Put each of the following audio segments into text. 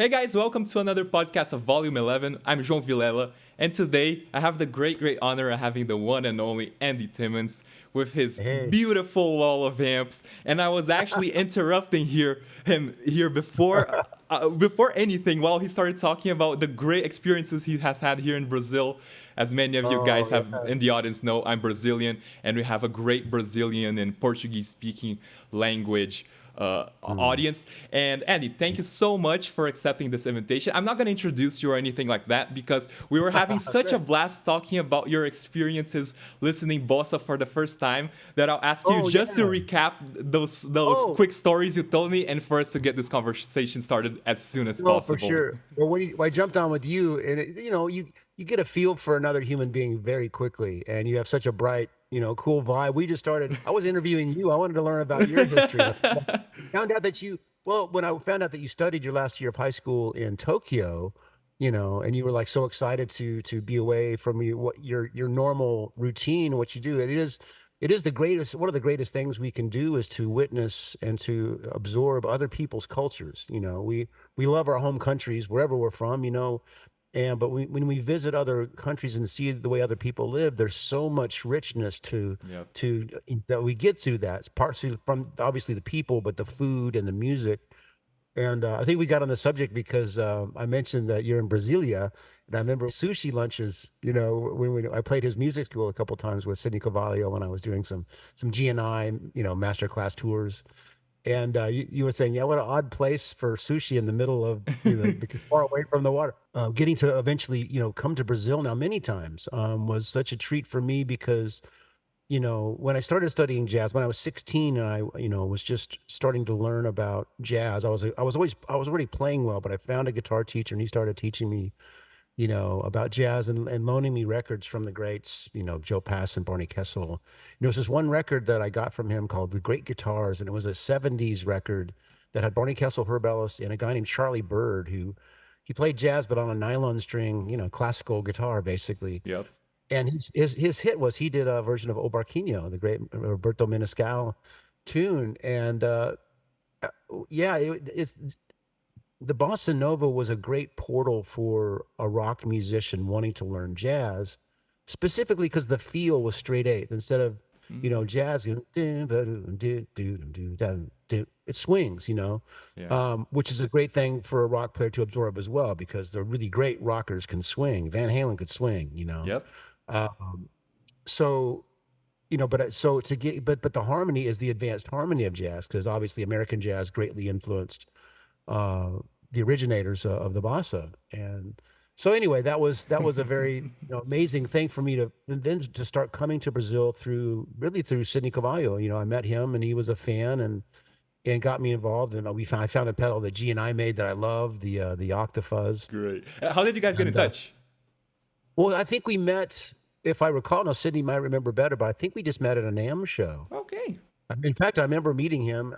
Hey guys, welcome to another podcast of Volume 11. I'm João Vilela, and today I have the great honor of having the one and only Andy Timmons with his Hey. beautiful wall of amps. And I was actually interrupting him here before anything while he started talking about the great experiences he has had here in Brazil. As many of you Oh, guys have yeah. in the audience know, I'm Brazilian, and we have a great Brazilian and Portuguese speaking language Mm. audience. And Andy, thank you so much for accepting this invitation. I'm not going to introduce you or anything like that because we were having such a Great. blast talking about your experiences listening Bossa for the first time that I'll ask you Oh, just to yeah. recap those Oh, quick stories you told me and for us to get this conversation started as soon as no, for possible. sure. Well, when I jumped on with you, and you get a feel for another human being very quickly, and you have such a bright, cool vibe. We just started. I was interviewing you. I wanted to learn about your history. And I found out that when I found out that you studied your last year of high school in Tokyo, and you were like so excited to be away from your normal routine, what you do. It is the greatest, one of the greatest things we can do is to witness and to absorb other people's cultures. We love our home countries wherever we're from, but when we visit other countries and see the way other people live, there's so much richness Yep. to that we get through that. It's partially from obviously the people, but the food and the music. And I think we got on the subject because I mentioned that you're in Brasilia, and I remember sushi lunches. When I played his music school a couple times with Sidney Carvalho when I was doing some GNI, master class tours. And you were saying, yeah, what an odd place for sushi in the middle of, because far away from the water. Getting to eventually, come to Brazil now many times was such a treat for me because when I started studying jazz when I was 16 and I, was just starting to learn about jazz, I was already playing well, but I found a guitar teacher and he started teaching me, about jazz and loaning me records from the greats, Joe Pass and Barney Kessel. There's this one record that I got from him called The Great Guitars, and it was a 70s record that had Barney Kessel, Herb Ellis, and a guy named Charlie Bird who he played jazz but on a nylon string, classical guitar basically. Yep. And his hit was he did a version of O Barquinho, the great Roberto Menescal tune. And yeah, it's the bossa nova was a great portal for a rock musician wanting to learn jazz, specifically because the feel was straight eighth instead of jazz. It swings, Yeah. which is a great thing for a rock player to absorb as well because the really great rockers can swing. Van Halen could swing, Yep. Um, so so to get but the harmony is the advanced harmony of jazz because obviously American jazz greatly influenced uh the originators of the bossa. And so anyway, that was a very amazing thing for me to and then to start coming to Brazil through Sidney Carvalho. I met him and he was a fan and got me involved, and I found a pedal that G and I made that I love, the Octafuzz. Great. How did you guys get in And touch? well, I think we met, if I recall, now Sydney might remember better, but I think we just met at an AM show. Okay. In fact, I remember meeting him,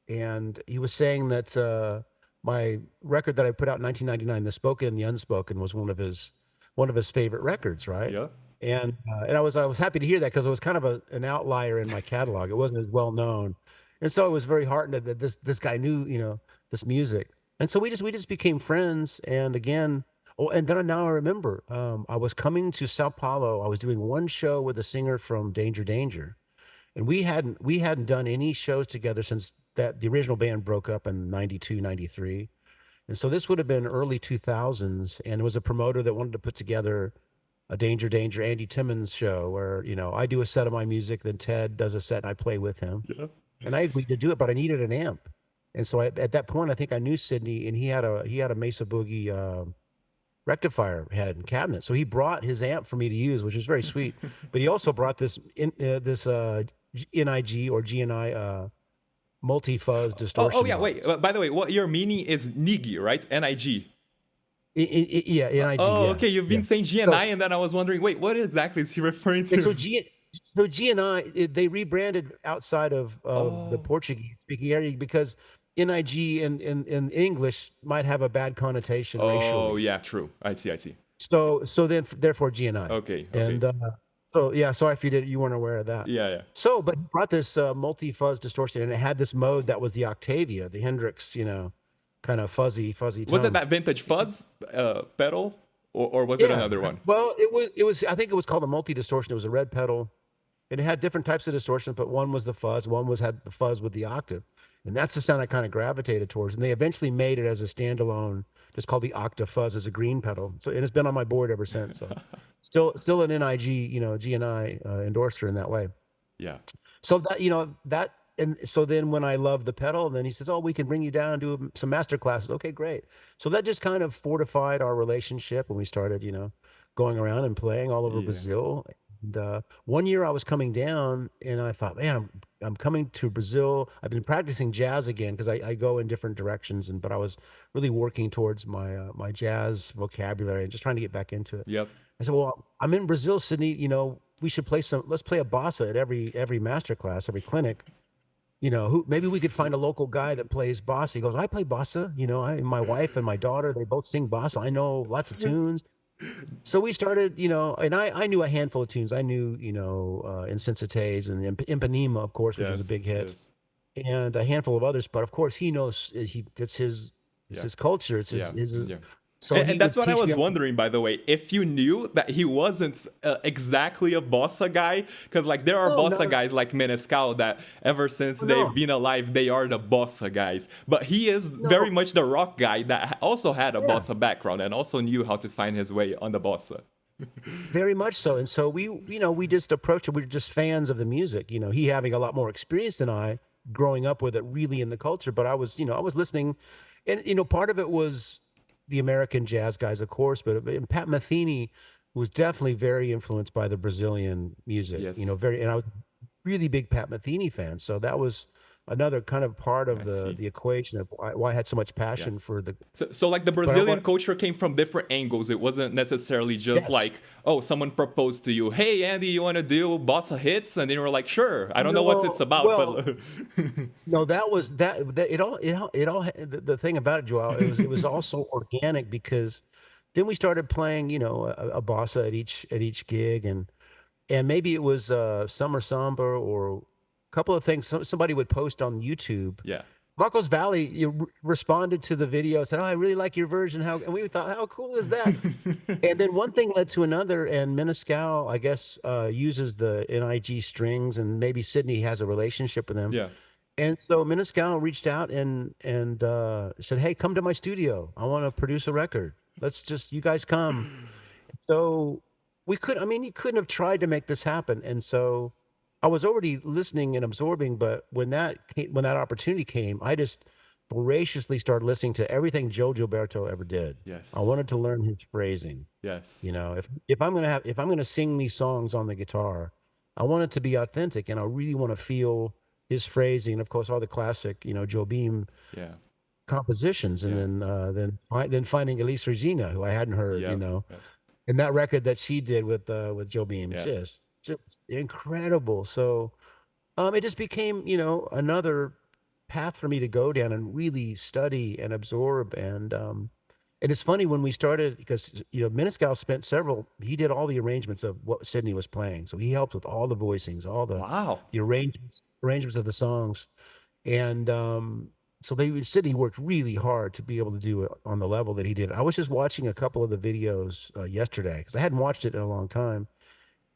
and he was saying that my record that I put out in 1999, The Spoken and the Unspoken, was one of his favorite records, right? Yeah. And I was happy to hear that because it was kind of an outlier in my catalog. It wasn't as well known, and so I was very heartened that this guy knew this music, and so we just became friends. And again, oh, and then now I remember, I was coming to Sao Paulo. I was doing one show with a singer from Danger Danger, and we hadn't done any shows together since that the original band broke up in 92, 93. And so this would have been early 2000s, and it was a promoter that wanted to put together a Danger Danger Andy Timmons show where, I do a set of my music, then Ted does a set and I play with him. Yeah. And I agreed to do it, but I needed an amp. And so at that point, I think I knew Sydney, and he had a Mesa Boogie rectifier head and cabinet. So he brought his amp for me to use, which was very sweet. But he also brought this NIG or GNI multi fuzz Oh distortion yeah. Wait. box. By the way, what you're meaning is Nigi, right? Nig. Yeah, NIG, Oh, yeah, okay. You've yeah. been saying G and I, So and then I was wondering, wait, what exactly is he referring yeah, so to? They rebranded outside of the Oh, Portuguese speaking area because NIG in English might have a bad connotation oh racially. yeah, true. I see. I see. So then therefore GNI. Okay, okay. And so yeah, sorry if you weren't aware of that. Yeah, yeah. So, but he brought this multi fuzz distortion, and it had this mode that was the Octavia, the Hendrix, kind of fuzzy Was it tone. that vintage fuzz pedal, or was it Yeah. another one? Well, it was I think it was called a multi distortion. It was a red pedal. And it had different types of distortion, but one was the fuzz, one was had the fuzz with the octave. And that's the sound I kind of gravitated towards. And they eventually made it as a standalone, just called the Octa Fuzz as a green pedal. So and it's been on my board ever since. So still an NIG, GNI endorser in that way. Yeah. So that that and so then when I loved the pedal, and then he says, "Oh, we can bring you down and do some master classes." Okay, great. So that just kind of fortified our relationship when we started, going around and playing all over Yeah. Brazil. And one year I was coming down, and I thought, man, I'm coming to Brazil. I've been practicing jazz again because I go in different directions, but I was really working towards my jazz vocabulary and just trying to get back into it. Yep. I said, well, I'm in Brazil, Sydney. We should let's play a bossa at every master class, every clinic. Who maybe we could find a local guy that plays bossa. He goes, I play bossa. My wife and my daughter, they both sing bossa. I know lots of tunes. So we started, and I knew a handful of tunes. I knew, Insensites and Impanema, of course, which was a Yes. big hit, Yes. and a handful of others. But of course, he knows it's Yeah. his culture. It's Yeah. his Yeah. so And he that's would what I teach me. was wondering, by the way, if you knew that he wasn't exactly a bossa guy, because like there are No, bossa no, guys like Menescal that ever since they've no, been alive, they are the bossa guys. But he is very no. much the rock guy that also had a Yeah. bossa background and also knew how to find his way on the bossa. Very much so. And so we just approached it. We were just fans of the music. He having a lot more experience than I, growing up with it really in the culture. But I was listening, and part of it was the American jazz guys, of course, but and Pat Metheny was definitely very influenced by the Brazilian music. Yes, And I was really big Pat Metheny fan. So that was another kind of part of I the see. the equation of why I had so much Yeah. passion for the. So like the But I Brazilian want culture came from different angles. It wasn't necessarily just yes. like, oh, someone proposed to you, hey Andy, you want to do bossa hits? And then you were like, sure. I don't know what it's No, about, well, but no, that it all the thing about it, Joel, it was also organic because then we started playing, a bossa at each gig, and maybe it was summer samba or a couple of things somebody would post on YouTube. yeah, Marcos Valley responded to the video, said, "Oh, I really like your version." And we thought, how cool is that? And then one thing led to another, and Menescal, I guess, uses the NIG strings, and maybe Sydney has a relationship with them. yeah. And so Menescal reached out and said, "Hey, come to my studio. I want to produce a record. You guys come." So I mean, you couldn't have tried to make this happen. And so I was already listening and absorbing, but when that opportunity came, I just voraciously started listening to everything Joe Gilberto ever did. I Yes, wanted to learn his phrasing. yes, If I'm gonna sing these songs on the guitar, I want it to be authentic, and I really want to feel his phrasing, and of course all the classic, Jobim yeah, compositions, and yeah, then finding Elise Regina, who I hadn't heard, yep, yep, and that record that she did with Jobim, yeah. just incredible. So it just became, another path for me to go down and really study and absorb. And it's funny when we started because, Menescal he did all the arrangements of what Sydney was playing. So he helped with all the voicings, all the, Wow. the arrangements of the songs. And so Sydney worked really hard to be able to do it on the level that he did. I was just watching a couple of the videos yesterday because I hadn't watched it in a long time.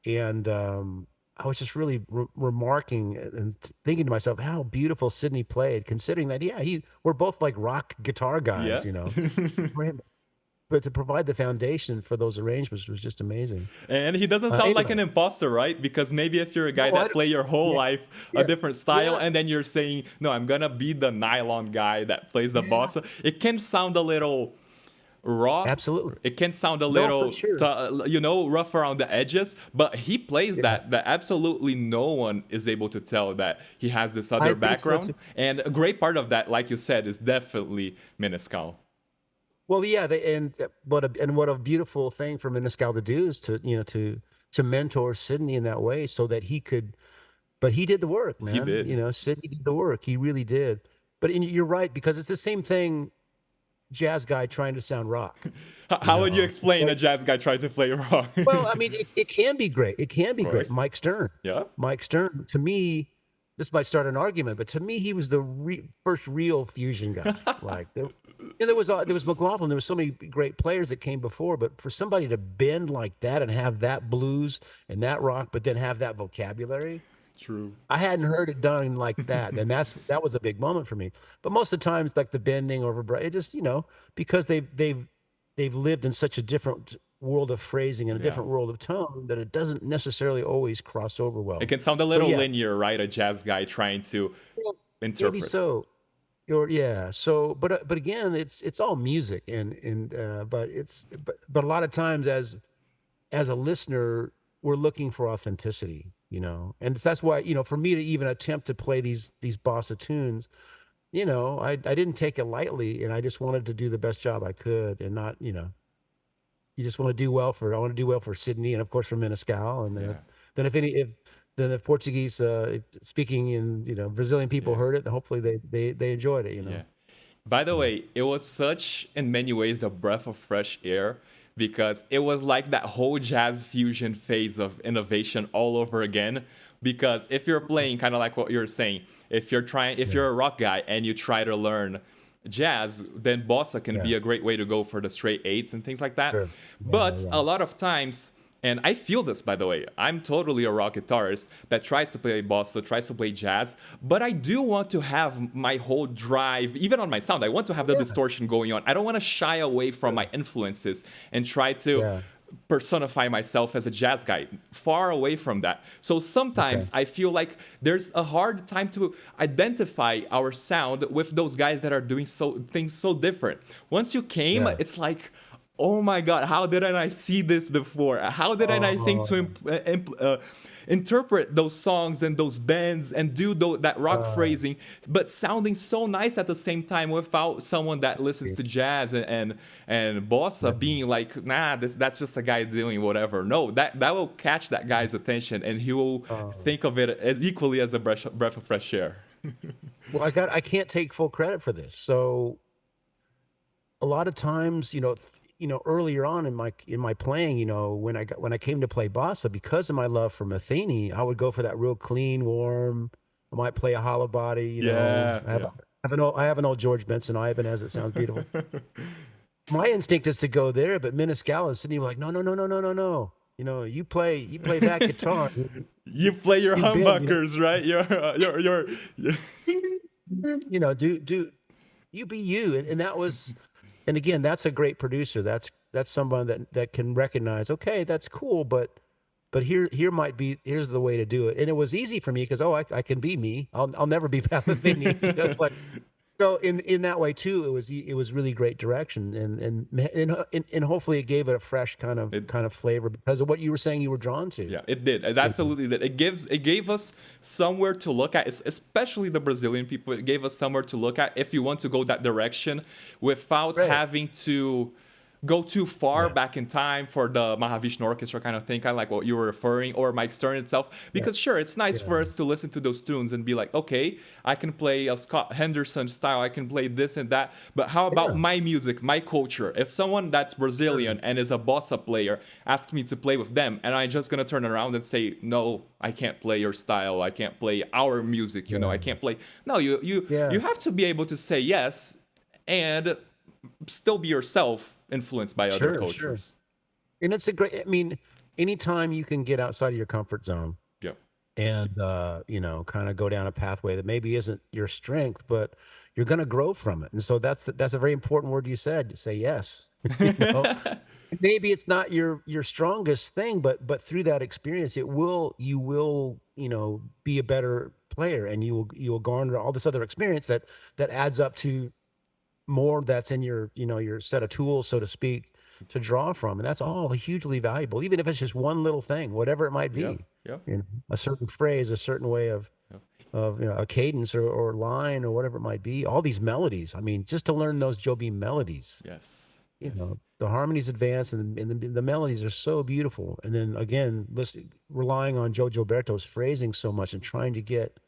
And I was just really remarking and thinking to myself how beautiful Sydney played, considering that, yeah, we're both like rock guitar Yeah. guys, for him. But to provide the foundation for those arrangements was just amazing. And he doesn't sound like Anyway, an imposter, right? Because maybe if you're a guy no, I that don't, play your whole yeah, life a yeah, different style, yeah, and then you're saying, no, I'm gonna be the nylon guy that plays the yeah, bossa, it can sound a little raw. absolutely. It can sound a No, for little, sure. rough around the edges. But he plays Yeah, that absolutely no one is able to tell that he has this I other think so background. too. And a great part of that, like you said, is definitely Menescal. Well, yeah, what a beautiful thing for Menescal to do is to mentor Sydney in that way so that he could. But he did the work, He man. did. Sydney did the work. He really did. But you're right because it's the same thing. Jazz guy trying to sound rock. How would you It's explain a like, jazz guy trying to play rock? well, I mean, it can be great. It can Of be great. course. Mike Stern. Yeah. Mike Stern, to me, this might start an argument, but to me, he was the first real fusion guy. Like there was McLaughlin. There was so many great players that came before, but for somebody to bend like that and have that blues and that rock, but then have that vocabulary, True. I hadn't heard it done like that, and that was a big moment for me. But most of the times, like the bending or it just because they've lived in such a different world of phrasing and a Yeah. different world of tone that it doesn't necessarily always cross over It well. can sound a So little yeah, linear, right? A jazz guy trying to yeah, maybe interpret. so. Or yeah, so but again, it's all music and but but a lot of times as a listener, we're looking for authenticity, and that's why for me to even attempt to play these bossa tunes, I didn't take it lightly, and I just wanted to do the best job I could, and not you just want to do well for I want to do well for Sydney and of course for Menescal, and Yeah. then if Portuguese speaking and Brazilian people Yeah. heard it, hopefully they enjoyed it, Yeah. By the Yeah. way, it was such, in many ways, a breath of fresh air because it was like that whole jazz fusion phase of innovation all over again. Because if you're playing, kind of like what you're saying, if Yeah. you're a rock guy and you try to learn jazz, then bossa can Yeah. be a great way to go for the straight eights and things like that. Sure. Yeah. But Yeah. a lot of times, and I feel this, by the way. I'm totally a rock guitarist that tries to play bossa, tries to play jazz, but I do want to have my whole drive, even on my sound. I want to have the Yeah. distortion going on. I don't want to shy away from Sure. my influences and try to Yeah. personify myself as a jazz guy. Far away from that. So Okay. sometimes I feel like there's a hard time to identify our sound with those guys that are doing things so different. Once you came, Yeah. it's like, oh my god, how didn't I see this before? How didn't I think to Oh, interpret those songs and those bends and do that rock uh, phrasing, but sounding so nice at the same time without someone that listens yeah. to jazz and bossa being like, nah, that's just a guy doing whatever. No, that will catch that guy's attention and he will Uh, think of it as equally as a breath of fresh air. well, I can't take full credit for this. So a lot of times, earlier on in my playing, when I came to play bossa, because of my love for Matheny, I would go for that real clean, warm. I might play a hollow body, Yeah, yeah. I have an old George Benson Ibanez that sounds beautiful. My instinct is to go there, but Menescal and Sydney were like, no, no, no, no, no, no, no. You play that guitar, You play your you bend, humbuckers, right? do you be you, and that was, and again, that's a great producer. That's someone that can recognize, okay, that's cool, but here's the way to do it, and it was easy for me because I can be me. I'll never be Pat Metheny. It's like, so in that way too, it was really great direction, and hopefully it gave it a fresh it, kind of flavor because of what you were saying you were drawn to. Yeah, it did. It You know? absolutely did. It gave us somewhere to look at, especially the Brazilian people. It gave us somewhere to look at if you want to go that direction without Right. having to go too far Yeah. back in time for the Mahavishnu Orchestra kind of thing, kind of like what you were referring, or Mike Stern itself. Yeah. Because sure, it's nice for Yeah. us to listen to those tunes and be like, okay, I can play a Scott Henderson style, I can play this and that. But how about Yeah. my music, my culture? If someone that's Brazilian Sure. and is a bossa player asks me to play with them, and I'm just gonna turn around and say, no, I can't play your style, I can't play our music, I Yeah. can't play. No, you Yeah. have to be able to say yes and still be yourself, influenced by other Sure. Sure. cultures. And it's a great. I mean, anytime you can get outside of your comfort zone Yeah. and kind of go down a pathway that maybe isn't your strength, but you're going to grow from it. And so that's a very important word you said. Say yes. you know, maybe it's not your strongest thing, but through that experience, you will be a better player, and you will garner all this other experience that adds up to more that's in your set of tools, so to speak, to draw from, and that's all hugely valuable, even if it's just one little thing, whatever it might Yep. be. Yep. A certain phrase, a certain way Yep. of a cadence or line or whatever it might be. All these melodies. I mean, just to learn those Jobim melodies, Yes. Yes. the harmonies advance and the melodies are so beautiful. And then again, relying on Joe Gilberto's phrasing so much and trying to get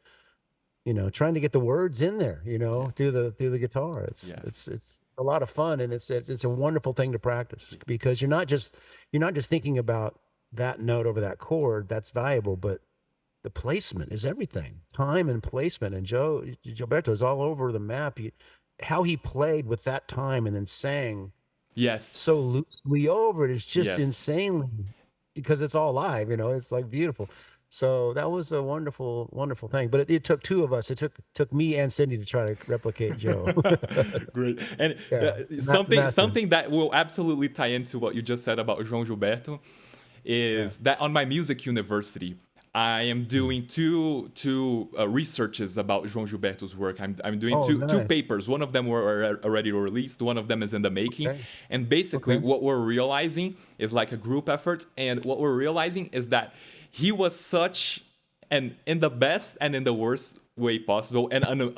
the words in there, Yeah. through the guitar. Yes. It's a lot of fun, and it's a wonderful thing to practice because you're not just thinking about that note over that chord. That's valuable, but the placement is everything. Time and placement. And Gilberto is all over the map. How he played with that time and then sang so Yes. loosely over it is just Yes. insanely because it's all live, it's like beautiful. So that was a wonderful, wonderful thing. But it took two of us. It took me and Cindy to try to replicate Joe. Great. And Yeah, master. something that will absolutely tie into what you just said about João Gilberto Yeah. is that on my music university, I am Mm. doing two researches about João Gilberto's work. I'm doing Oh, two nice. papers. One of them were already released. One of them is in the making. Okay. And basically, Okay. what we're realizing is like a group effort. And what we're realizing is that he was such an in the best and in the worst way possible and an Okay.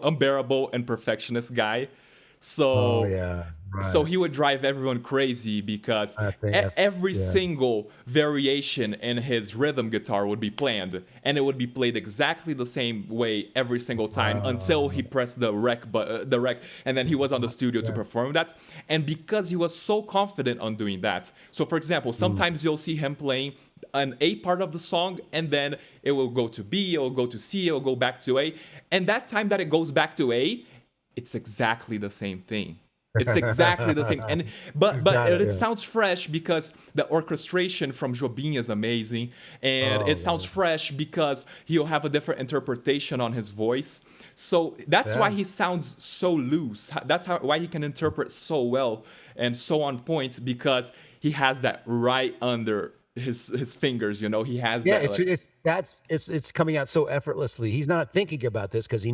unbearable and perfectionist guy. Oh So yeah. so Right. he would drive everyone crazy because I think that's every yeah. single variation in his rhythm guitar would be planned and it would be played exactly the same way every single time until he Wow. pressed the rec and then he was on the studio to Yeah. perform that. And because he was so confident on doing that, so for example, Mm. sometimes you'll see him playing an A part of the song and then it will go to B, it will go to C, it will go back to A, and that time that it goes back to A, it's exactly the same thing. It's exactly the same, and He's but got it. it Yeah. sounds fresh because the orchestration from Jobim is amazing, and Oh it sounds yeah. fresh because he'll have a different interpretation on his voice. So that's why Yeah. he sounds so loose. That's why he can interpret so well and so on point because he has that right under his fingers. He has Yeah, that it's like it's that's it's coming out so effortlessly. He's not thinking about this because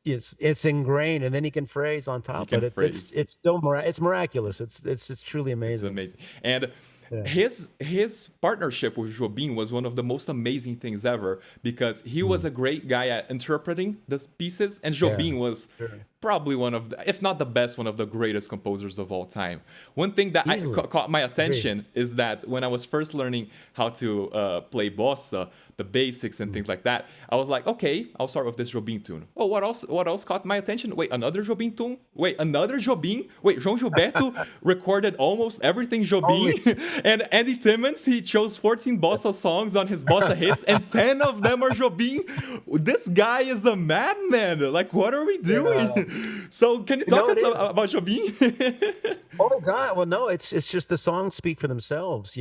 it's ingrained, and then he can phrase on he top. can But phrase. it's still it's miraculous. It's truly It's amazing. amazing. And Yeah. his partnership with Jobim was one of the most amazing things ever because he was Mm. a great guy at interpreting the pieces, and Yeah. Jobim was Sure. probably one of the, if not the best, one of the greatest composers of all time. One thing that Easily. caught my Agree. attention is that when I was first learning how to play bossa, the basics and Mm. things like that, I was like, okay, I'll start with this Jobim tune. Oh, what else? What else caught my attention? Wait, another Jobim tune? Wait, another Jobim? Wait, João Gilberto recorded almost everything Jobim, Only and Andy Timmons he chose 14 bossa songs on his bossa hits, and 10 of them are Jobim. This guy is a madman. Like, what are we doing? yeah. So, can you talk It us is. about Jobim? Oh God. Well, no, it's just the songs speak for themselves.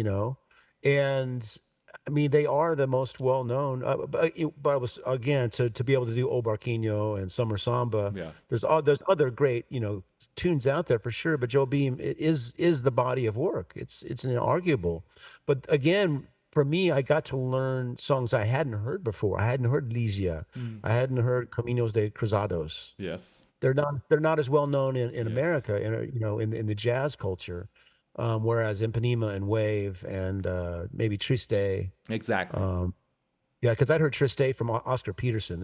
And I mean they are the most well known. But it was again to be able to do O Barquinho and Summer Samba. Yeah, There's other great tunes out there for sure. But Joe Beam is the body of work. It's inarguable. But again, for me, I got to learn songs I hadn't heard before. I hadn't heard Lysia. mm. I hadn't heard Caminos de Cruzados. Yes, They're not as well known in yes, America, in the jazz culture, whereas Impanema and Wave and maybe Triste, exactly. um, yeah, because I'd heard Triste from Oscar Peterson.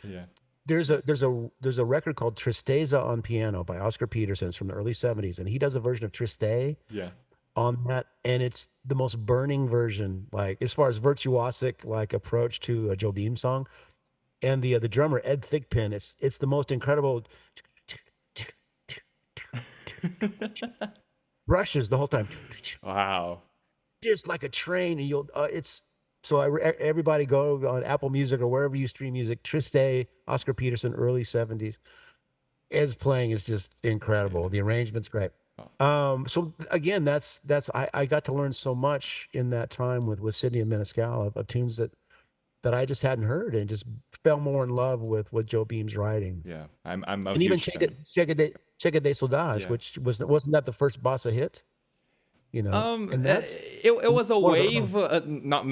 Yeah, There's a record called Tristeza on Piano by Oscar Peterson. It's from the early '70s, and he does a version of Triste yeah. on that, and it's the most burning version, like as far as virtuosic like approach to a Joe Beam song. And the drummer Ed Thigpen, it's the most incredible brushes the whole time, Wow. just like a train. And it's so everybody go on Apple Music or wherever you stream music. Triste, Oscar Peterson, early '70s. Ed's playing is just incredible. Yeah. The arrangement's great. Oh, So again, that's I got to learn so much in that time with Sydney and Menescal of tunes that I just hadn't heard and just fell more in love with Joe Beam's writing. yeah. I'm a And even huge fan. Check it de Saudade, Yeah. which wasn't that the first bossa hit? And that's It was a one of wave, not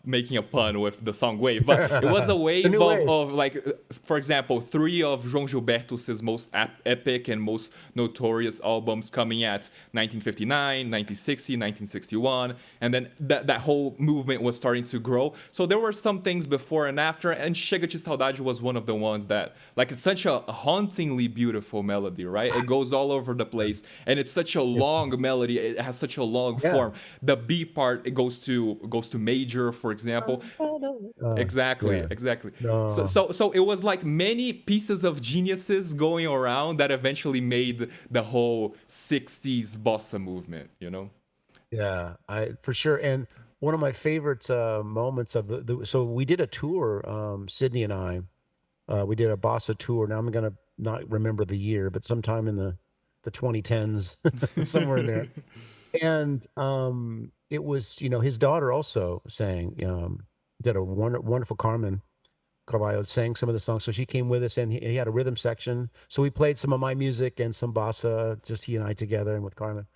making a pun with the song wave, but it was a the wave new wave. of like, for example, three of João Gilberto's most epic and most notorious albums coming at 1959, 1960, 1961, and then that whole movement was starting to grow. So there were some things before and after, and Chega de Saudade was one of the ones that, like, it's such a hauntingly beautiful melody, right? It goes all over the place, and it's such a It's long melody. It has such a long yeah. form. The B part it goes to major, for example. Exactly, Yeah. exactly. So, No. so so it was like many pieces of geniuses going around that eventually made the whole 60s bossa movement. Yeah, I for sure. And one of my favorite moments of so we did a tour, Sydney and I. We did a Bossa tour. Now I'm gonna not remember the year, but sometime in the 2010s, somewhere in there. And it was, his daughter also sang, did a wonderful Carmen Carvalho sang some of the songs. So she came with us and he had a rhythm section. So we played some of my music and some bossa, just he and I together and with Carmen.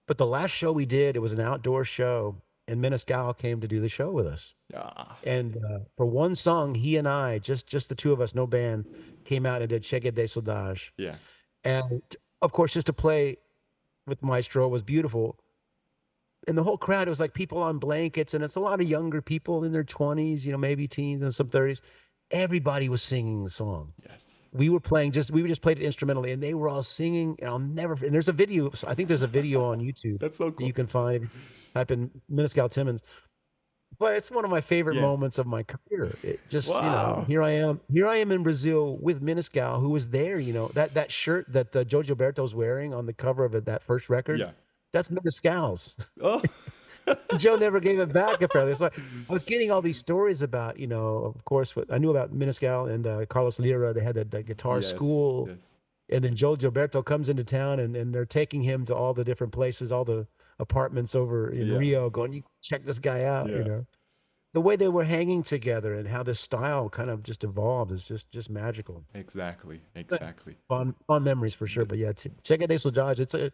But the last show we did, it was an outdoor show, and Menescal came to do the show with us. Yeah. And for one song, he and I, just the two of us, no band, came out and did Chegue de Saudade. Yeah. And of course, just to play with Maestro was beautiful. And the whole crowd, it was like people on blankets, and it's a lot of younger people in their 20s, maybe teens and some 30s. Everybody was singing the song. Yes. We were just played it instrumentally, and they were all singing. And I'll never. And there's a video. I think there's a video on YouTube That's so that you cool. can find. Type in Menescal Timmons. But it's one of my favorite Yeah. moments of my career. It just, Wow. here I am in Brazil with Menescal, who was there. That shirt that Jojo Berto's wearing on the cover of that first record. Yeah. That's Menescal's. Oh. Joe never gave it back, apparently. So I was getting all these stories about, of course, what I knew about Menescal and Carlos Lira. They had that guitar Yes. school. Yes. And then Joe Gilberto comes into town and they're taking him to all the different places, all the apartments over in Yeah. Rio, going, you check this guy out, Yeah. The way they were hanging together and how this style kind of just evolved is just magical. Exactly. But Exactly. fond memories for sure. But yeah, check out Ace Dodge. It's a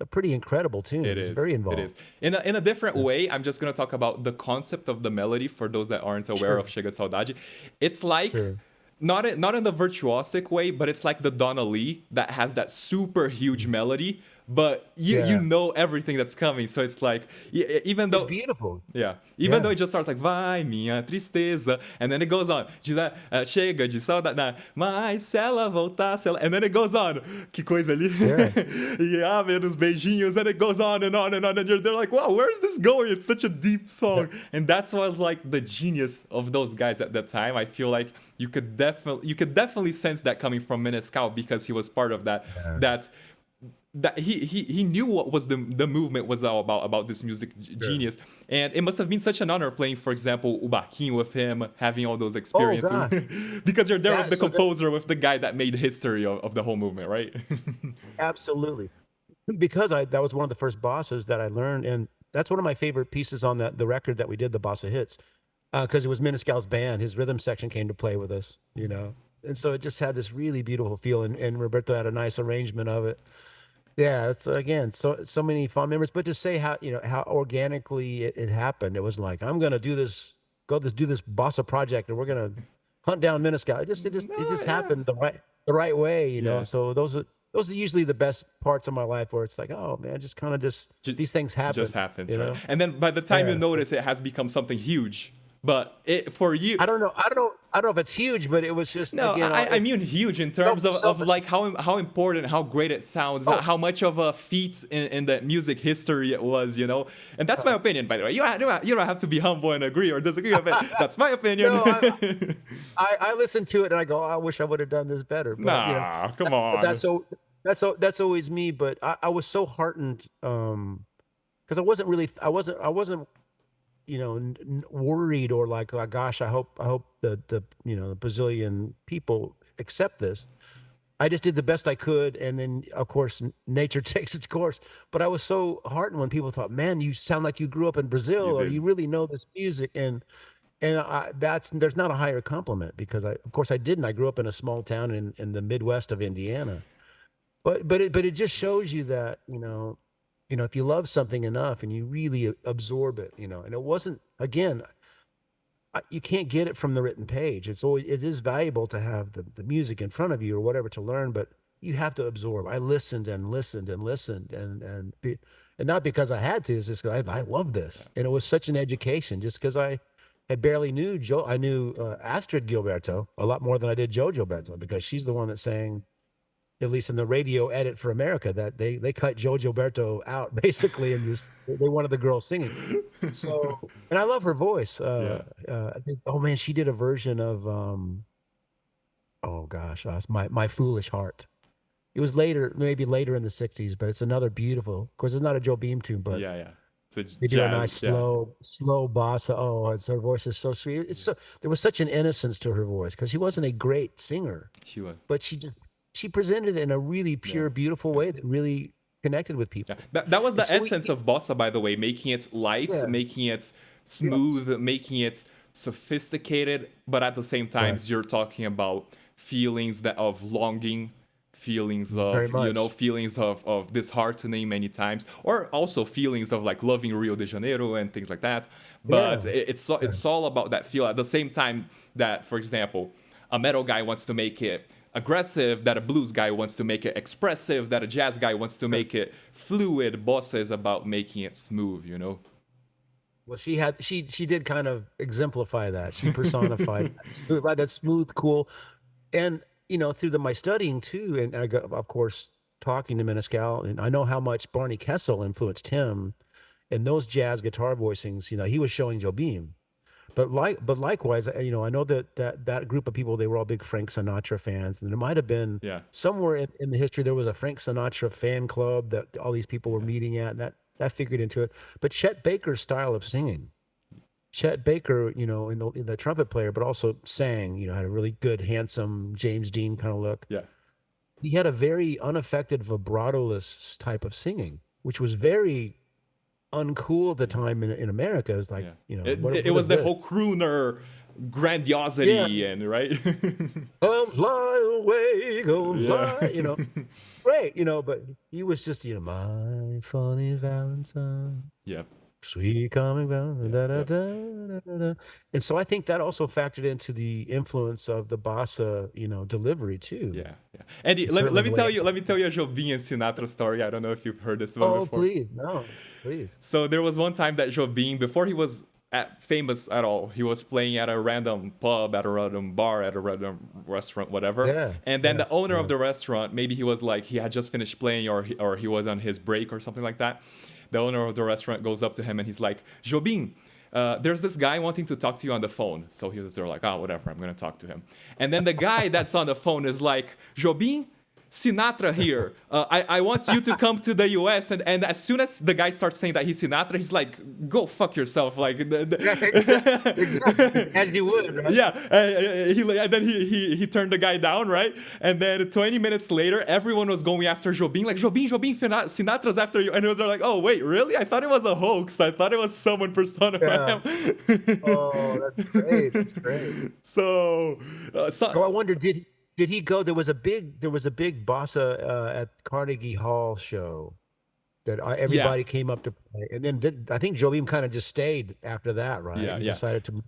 pretty incredible tune. It It's is. very It involved. is. In a different way, I'm just gonna talk about the concept of the melody for those that aren't aware of Sure, Chega de Saudade. It's like sure. not in the virtuosic way, but it's like the Donna Lee that has that super huge melody, but you Yeah. know everything that's coming. So it's like even It's though beautiful. yeah, even though Yeah. it just starts like vai minha tristeza, and then it goes on, diz, chega de saudade, mas se ela voltasse, and then it goes on, que coisa ali, Yeah. e menos beijinhos, and it goes on and on and on, and they're like, wow, where is this going? It's such a deep Yeah. song, and that's was like the genius of those guys at that time. I feel like you could definitely sense that coming from Menescal because he was part of that Yeah. that that he knew what was the movement was all about this music Sure. genius, and it must have been such an honor playing, for example, Ubaquinho with him, having all those Oh experiences, gosh. because you're there with That the so that composer, with the guy that made history of the whole movement, right? absolutely. Because that was one of the first bosses that I learned, and that's one of my favorite pieces on the record that we did, the Bossa Hits, because it was Menescal's band. His rhythm section came to play with us, and so it just had this really beautiful feel, and Roberto had a nice arrangement of it. Yeah, it's again so many fond memories. But to say how organically it happened, it was like I'm gonna do this bossa project, and we're gonna hunt down Menescal. It just No, yeah, happened the right way, yeah. So those are usually the best parts of my life where it's like, oh man, just kind of just Ju- these things just happen, happens, you right? know? And then by the time you Yeah. notice, it has become something huge. But it for you, I don't know if it's huge, but it was just no, again, I mean huge in so terms so of much. like how important, how great it sounds, Oh, how much of a feat in the music history it was, And that's my uh, opinion, by the way. You don't have to be humble and agree or disagree with it. That's my opinion. no, I listen to it and I go, I wish I would have done this better. But Nah, come but on. that's always me. But I was so heartened because I wasn't worried or like, oh gosh, I hope the Brazilian people accept this. I just did the best I could, and then of course nature takes its course. But I was so heartened when people thought, "Man, you sound like you grew up in Brazil, You or did. you really know this music." And there's not a higher compliment because of course I didn't. I grew up in a small town in the Midwest of Indiana. But it just shows you that if you love something enough and you really absorb it, and it wasn't again you can't get it from the written page. It is valuable to have the music in front of you or whatever to learn, but you have to absorb. I listened and listened and listened and not because I had to, it's just 'cause I love this. And it was such an education just because I barely knew Joe. I knew Astrid Gilberto a lot more than I did Joe Gilberto because she's the one that sang, at least in the radio edit for America, that they cut Joe Gilberto out basically and just they wanted the girl singing. So, and I love her voice. Yeah. I think, oh man, she did a version of oh gosh, it's my foolish heart. It was later, maybe later in the '60s, but it's another beautiful. Of course, it's not a Joe Beam tune, but Yeah, yeah. It's a They do a nice jazz. Yeah. slow bossa. Oh, her voice is so sweet. It's so there was such an innocence to her voice because she wasn't a great singer, She was. but she presented it in a really Yeah. pure, beautiful Yeah. way that really connected with Yeah, people. that was And the so essence of bossa, by the way, making it light, yeah, making it yes, smooth, making it sophisticated, but at the same time, right, you're talking about feelings that of longing, feelings very of much. feelings of disheartening many times, or also feelings of like loving Rio de Janeiro and things like that. But Yeah, yeah, it's all about that feel. At the same time, that for example, a metal guy wants to make it aggressive, that a blues guy wants to make it expressive, that a jazz guy wants to sure. make it fluid. Bossa is about making it smooth, you know? Well, she did kind of exemplify that. She personified that smooth, right, that smooth, cool, and through my studying too, and I got, of course, talking to Menescal, and I know how much Barney Kessel influenced him and those jazz guitar voicings. He was showing Jobim, but likewise, I know that group of people, they were all big Frank Sinatra fans, and there might have been Yeah, somewhere in the history there was a Frank Sinatra fan club that all these people were yeah, meeting at, and that figured into it. But Chet Baker's style of singing, Chet Baker, in the trumpet player, but also sang, had a really good, handsome James Dean kind of look. yeah. He had a very unaffected vibratoless type of singing, which was very uncool at the Yeah. time in America. It's like, Yeah. It what was is the this? whole crooner Yeah. grandiosity and right. Come fly away, go Yeah. fly, great, but he was just, my funny Valentine, Yeah. sweet coming down, Yeah. da, da, Yeah. da, da, da, da. And so I think that also factored into the influence of the bossa, delivery too. Yeah. Yeah. Andy, And certainly the way. let me tell you a Jobim and Sinatra story. I don't know if you've heard this one Oh, before. please, no, please. So there was one time that Jobim, before he was famous at all, he was playing at a random pub, at a random bar, at a random restaurant, whatever. Yeah, And then yeah, the owner of yeah. the restaurant, maybe he was like, he had just finished playing, or he was on his break or something like that. The owner of the restaurant goes up to him and he's like, Jobim, there's this guy wanting to talk to you on the phone. So they're like, oh, whatever, I'm going to talk to him. And then the guy that's on the phone is like, Jobim, Sinatra here. I want you to come to the US. And as soon as the guy starts saying that he's Sinatra, he's like, go fuck yourself. Like, Yeah, exactly. As you would, right? yeah. And then he turned the guy down, right? And then 20 minutes later, everyone was going after Jobim, like, Jobim, Sinatra's after you. And it was like, oh, wait, really? I thought it was a hoax. I thought it was someone Yeah. personifying him. Oh, that's great. That's great. so, So I wonder, did he go? There was a big bossa at Carnegie Hall show that yeah. everybody came up to play, and then I think Jobim kind of just stayed after that, right? Yeah, He yeah. decided to.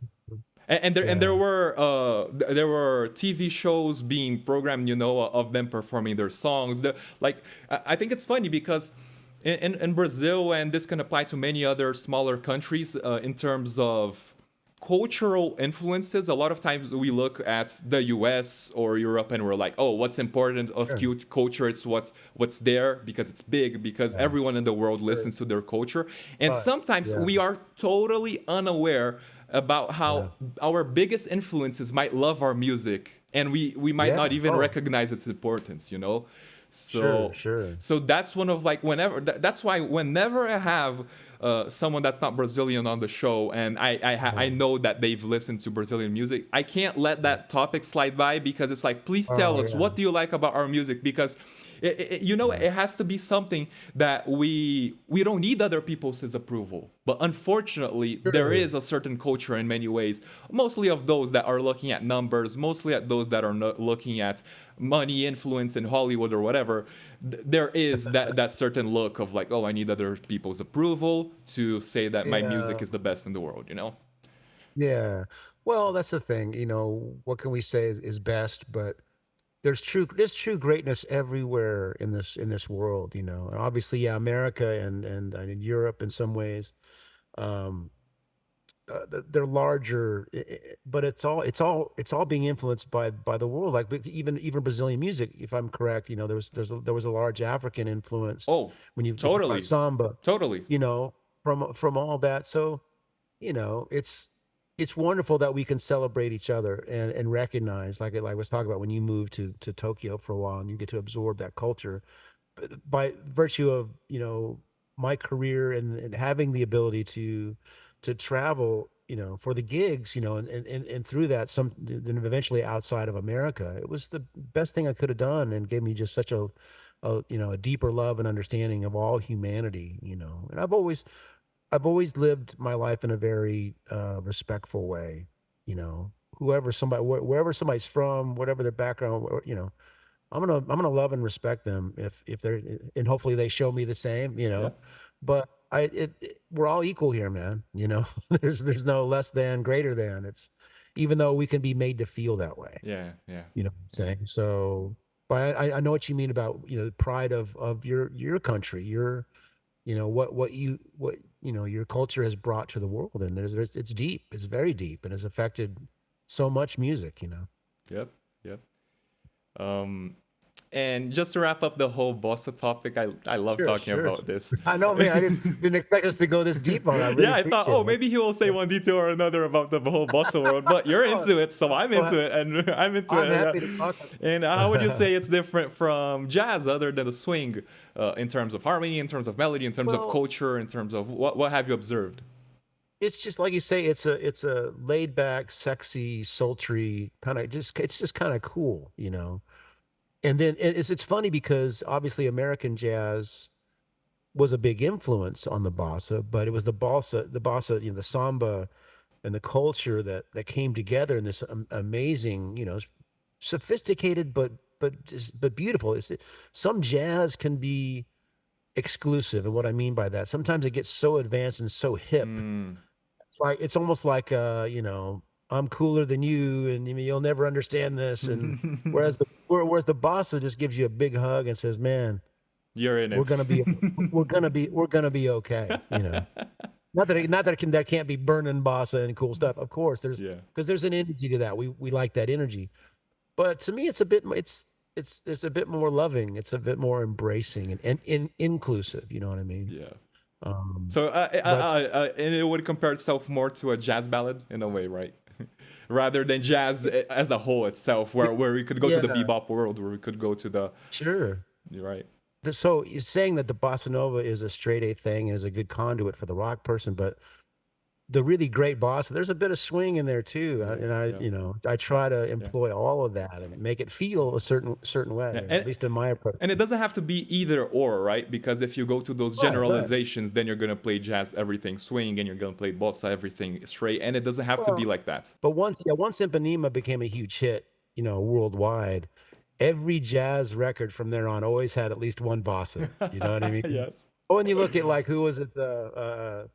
And there Yeah, were TV shows being programmed, of them performing their songs. I think it's funny because in Brazil, and this can apply to many other smaller countries, in terms of cultural influences. A lot of times we look at the US or Europe and we're like, oh, what's important of sure. culture? It's what's there because it's big, because Yeah, everyone in the world sure. listens to their culture. And But sometimes yeah, we are totally unaware about yeah, how our biggest influences might love our music, and we might yeah. not even Oh, recognize its importance. sure, So sure. that's one of like whenever that's why whenever I have someone that's not Brazilian on the show, and I Uh, know that they've listened to Brazilian music, I can't let that topic slide by, because it's like, please tell oh us, yeah, what do you like about our music? Because yeah. it has to be something that we don't need other people's approval. But unfortunately, there Sure. is a certain culture in many ways, mostly of those that are looking at numbers, mostly at those that are not looking at money, influence in Hollywood or whatever. There is that certain look of like, oh, I need other people's approval to say that my music Yeah, is the best in the world. yeah. Well, that's the thing. What can we say is best? But there's true greatness everywhere in this world. And obviously, yeah, America and in Europe in some ways. Um, they're larger, but it's all being influenced by the world. Like, but even Brazilian music, if I'm correct, there was a large African influenced Oh, when you think about totally, samba, totally. from all that. So it's wonderful that we can celebrate each other and recognize, like I was talking about, when you move to Tokyo for a while and you get to absorb that culture by virtue of my career and having the ability to travel, for the gigs, and through that some then eventually outside of America, it was the best thing I could have done and gave me just such a deeper love and understanding of all humanity, And I've always lived my life in a very respectful way, wherever somebody's from, whatever their background, I'm gonna love and respect them if they're and hopefully they show me the same. Yeah. But we're all equal here, man. There's no less than, greater than. It's even though we can be made to feel that way. Yeah. Yeah. You know what I'm Yeah. saying? So, but I know what you mean about the pride of your country, what your culture has brought to the world, and there's it's deep, it's very deep, and has affected so much music. Yep. Yep. Um, and just to wrap up the whole bossa topic, I love Sure, talking sure. about this. I know, man. I didn't expect us to go this deep on it. I really Yeah, I thought, appreciate oh, it. maybe he will say one detail or another about the whole bossa world, but you're Oh, into it, so I'm well, into it, and I'm into I'm it. happy to Yeah. talk. And how would you say it's different from jazz, other than the swing, in terms of harmony, in terms of melody, in terms of Well, culture, in terms of what have you observed? it's just like you say, it's a laid back, sexy, sultry kind of it's just kind of cool. And then it's funny because obviously American jazz was a big influence on the bossa, but it was the bossa, the samba and the culture that came together in this amazing, sophisticated but beautiful. Some jazz can be exclusive, and what I mean by that, sometimes it gets so advanced and so hip. Mm. It's almost like I'm cooler than you, and you'll never understand this. And whereas the bossa just gives you a big hug and says, "Man, You're in we're it. gonna be we're gonna be okay." Not that can't be burning bossa and cool stuff. Of course, Yeah. because there's an energy to that. We like that energy. But to me, it's a bit it's a bit more loving. It's a bit more embracing and inclusive. You know what I mean? Yeah. Um, So, but and it would compare itself more to a jazz ballad in a way, right? Rather than jazz as a whole itself, where we could go to the yeah, bebop world, where we could go to the, sure. you're right. So you're saying that the bossa nova is a straight A thing and is a good conduit for the rock person, but the really great bossa, there's a bit of swing in there too. Yeah, And I, yeah, I try to yeah, employ all of that and make it feel a certain yeah. way, at least in my approach. And it doesn't have to be either or, right? Because if you go to those Right, right. generalizations, then you're gonna play jazz everything swing, and you're gonna play bossa everything straight, and it doesn't have to be Well, like that. but once Impanema became a huge hit, worldwide, every jazz record from there on always had at least one bossa. You know what I mean? Yes. Oh, and you look at like who was it?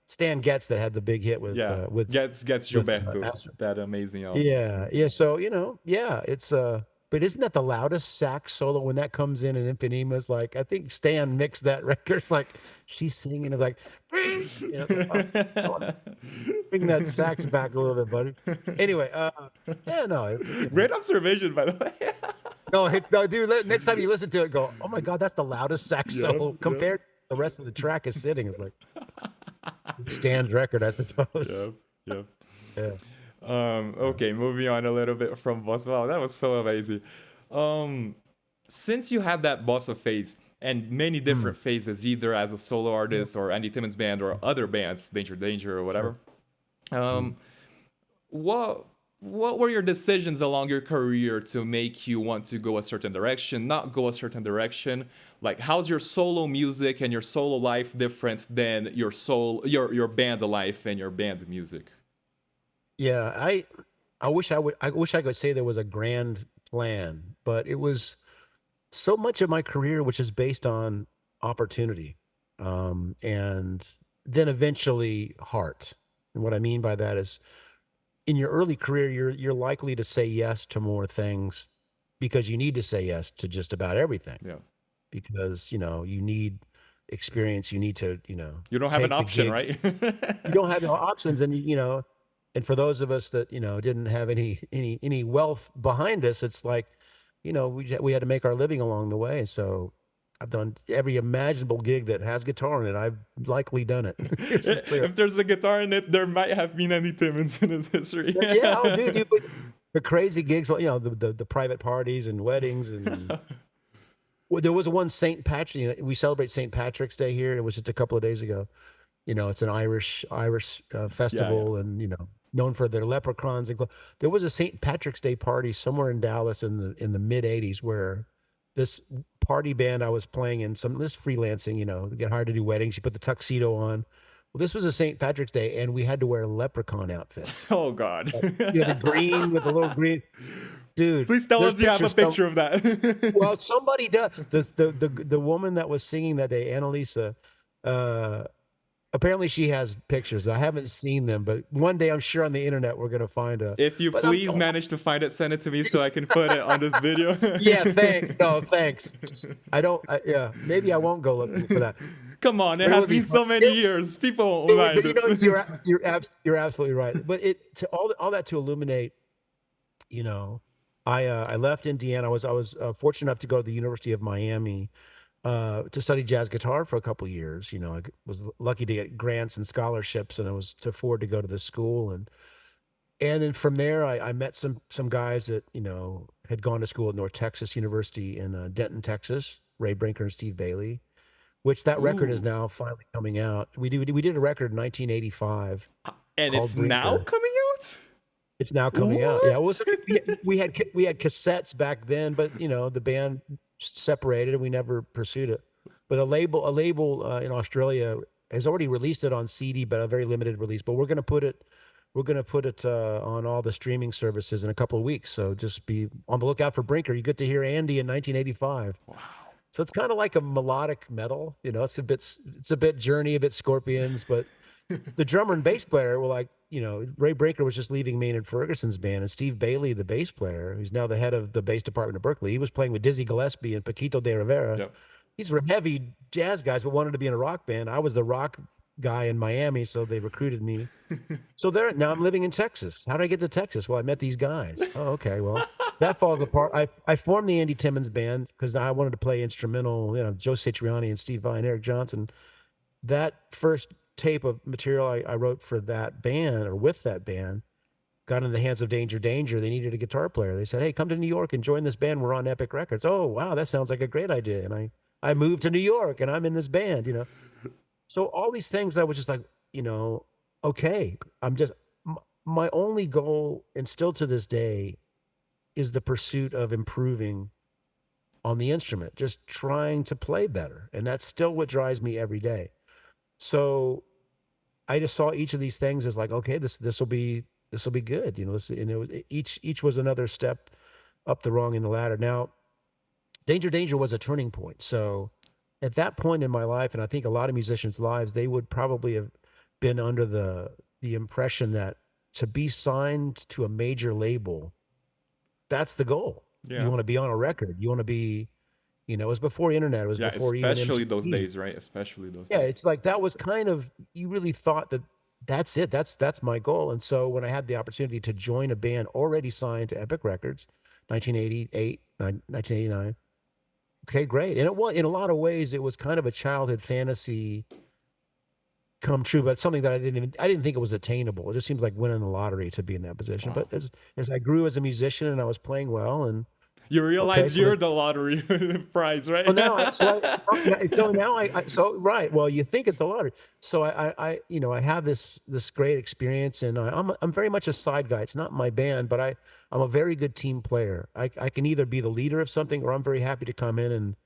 Stan Getz that had the big hit with Yeah. Gets Gilberto, Astro. that amazing album. Yeah, yeah. So yeah, it's But isn't that the loudest sax solo when that comes in and Impanema's like? I think Stan mixed that record. It's like she's singing. It's like, it's like, oh, I want to bring that sax back a little bit, buddy. Anyway, yeah, no, Great observation, by the way. no, dude. Next time you listen to it, go, oh my god, that's the loudest sax Yep, solo yep, compared to the rest of the track is sitting. It's like Stan's record, I suppose. yep, yep. Yeah. Okay, moving on a little bit from bossa. Wow, that was so amazing. Um, since you had that bossa phase and many Mm. different phases, either as a solo Yeah. artist or Andy Timmons band or other bands, Danger Danger or Sure. whatever. Mm. Um, what what were your decisions along your career to make you want to go a certain direction, not go a certain direction? Like, how's your solo music and your solo life different than your band life and your band music? Yeah, I wish I could say there was a grand plan, but it was so much of my career which is based on opportunity. And then eventually heart. And what I mean by that is in your early career you're likely to say yes to more things because you need to say yes to just about everything Yeah, because, you need experience, you need to, you don't have an take the option, gig. right? You don't have no options, and for those of us that didn't have any wealth behind us, it's like we had to make our living along the way. So I've done every imaginable gig that has guitar in it. I've likely done it. It's clear. If there's a guitar in it, there might have been Andy Timmons in its history. Yeah, oh dude, but the crazy gigs, like the private parties and weddings and Well, there was one St. Patrick. We celebrate St. Patrick's Day here. It was just a couple of days ago. It's an Irish Yeah, yeah. festival, and known for their leprechauns. There was a St. Patrick's Day party somewhere in Dallas in the mid '80s where this party band I was playing in, some this freelancing, get hired to do weddings. You put the tuxedo on. Well, this was a St. Patrick's Day, and we had to wear leprechaun outfits. Oh God. The green with the little green. Dude, Please tell there's us you have a pictures. picture of that. Well, somebody does. The woman that was singing that day, Annalisa, uh, apparently she has pictures. I haven't seen them, but one day I'm sure on the internet we're gonna find a. If you But please manage to find it, send it to me so I can put it on this video. yeah, thanks. No, thanks. I don't. Yeah, maybe I won't go looking for that. Come on, it But it has would be been so fun. many years. People It won't would, mind but it. you're absolutely right. But it to all that to illuminate, you know, I left Indiana. I was fortunate enough to go to the University of Miami to study jazz guitar for a couple of years. I was lucky to get grants and scholarships, and I was to afford to go to this school. And then from there, I met some guys that had gone to school at North Texas University in Denton, Texas. Ray Brinker and Steve Bailey, which that record is Ooh. now finally coming out. We did a record in 1985 And called it's now Brinker. coming out? It's now coming out. Yeah, What? we had cassettes back then, but the band separated and we never pursued it. But a label in Australia has already released it on CD, but a very limited release. But we're gonna put it on all the streaming services in a couple of weeks. So just be on the lookout for Brinker. You get to hear Andy in 1985. Wow. So it's kind of like a melodic metal. It's a bit Journey, a bit Scorpions, but the drummer and bass player were like, Ray Breaker was just leaving Maynard Ferguson's band, and Steve Bailey, the bass player, who's now the head of the bass department at Berkeley, he was playing with Dizzy Gillespie and Paquito de Rivera. Yep. These were heavy jazz guys, but wanted to be in a rock band. I was the rock guy in Miami, so they recruited me. So now I'm living in Texas. How did I get to Texas? Well, I met these guys. Oh, okay. Well, that falls apart. I formed the Andy Timmons band because I wanted to play instrumental, Joe Satriani and Steve Vai and Eric Johnson. That first tape of material I wrote for that band or with that band got in the hands of Danger Danger. They needed a guitar player. They said, "Hey, come to New York and join this band. We're on Epic Records." Oh, wow, that sounds like a great idea. And I moved to New York and I'm in this band. So all these things I was just like, okay, my only goal, and still to this day, is the pursuit of improving on the instrument, just trying to play better. And that's still what drives me every day. So I just saw each of these things as like, okay, this will be good. Each was another step up the rung in the ladder. Now, Danger Danger was a turning point. So at that point in my life, and I think a lot of musicians' lives, they would probably have been under the impression that to be signed to a major label, that's the goal. You Yeah. want to be on a record. You want to be, it was before internet. It was Yeah, before even especially those MTV. days, right? Especially those Yeah, days. it's like that was kind of, you really thought that that's it. That's my goal. And so when I had the opportunity to join a band already signed to Epic Records, 1988, 1989. Okay, great. And it was, in a lot of ways, it was kind of a childhood fantasy come true, but something that I didn't think it was attainable. It just seems like winning the lottery to be in that position. Wow. But as I grew as a musician and I was playing well, and You okay, realize so you're the lottery prize, right? well, now so right. Well, you think it's the lottery. So I have this great experience, and I'm very much a side guy. It's not my band, but I'm a very good team player. I can either be the leader of something, or I'm very happy to come in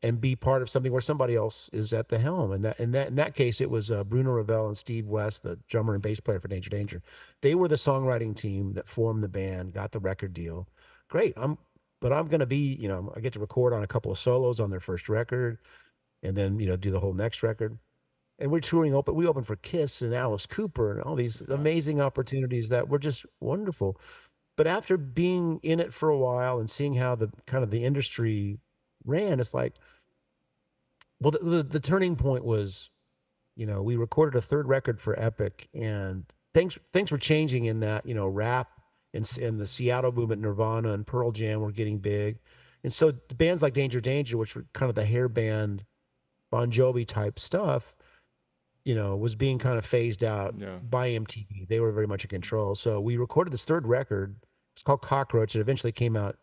and be part of something where somebody else is at the helm. And in that case, it was Bruno Ravel and Steve West, the drummer and bass player for Danger Danger. They were the songwriting team that formed the band, got the record deal. Great. But I'm going to be, I get to record on a couple of solos on their first record, and then, do the whole next record. And we're touring open. We opened for Kiss and Alice Cooper and all these Wow. amazing opportunities that were just wonderful. But after being in it for a while and seeing how the kind of the industry ran, it's like, well, the turning point was, we recorded a third record for Epic, and things were changing in that, rap and the Seattle movement, Nirvana and Pearl Jam were getting big. And so the bands like Danger Danger, which were kind of the hair band, Bon Jovi type stuff, was being kind of phased out Yeah. by MTV. They were very much in control. So we recorded this third record. It's called Cockroach. It eventually came out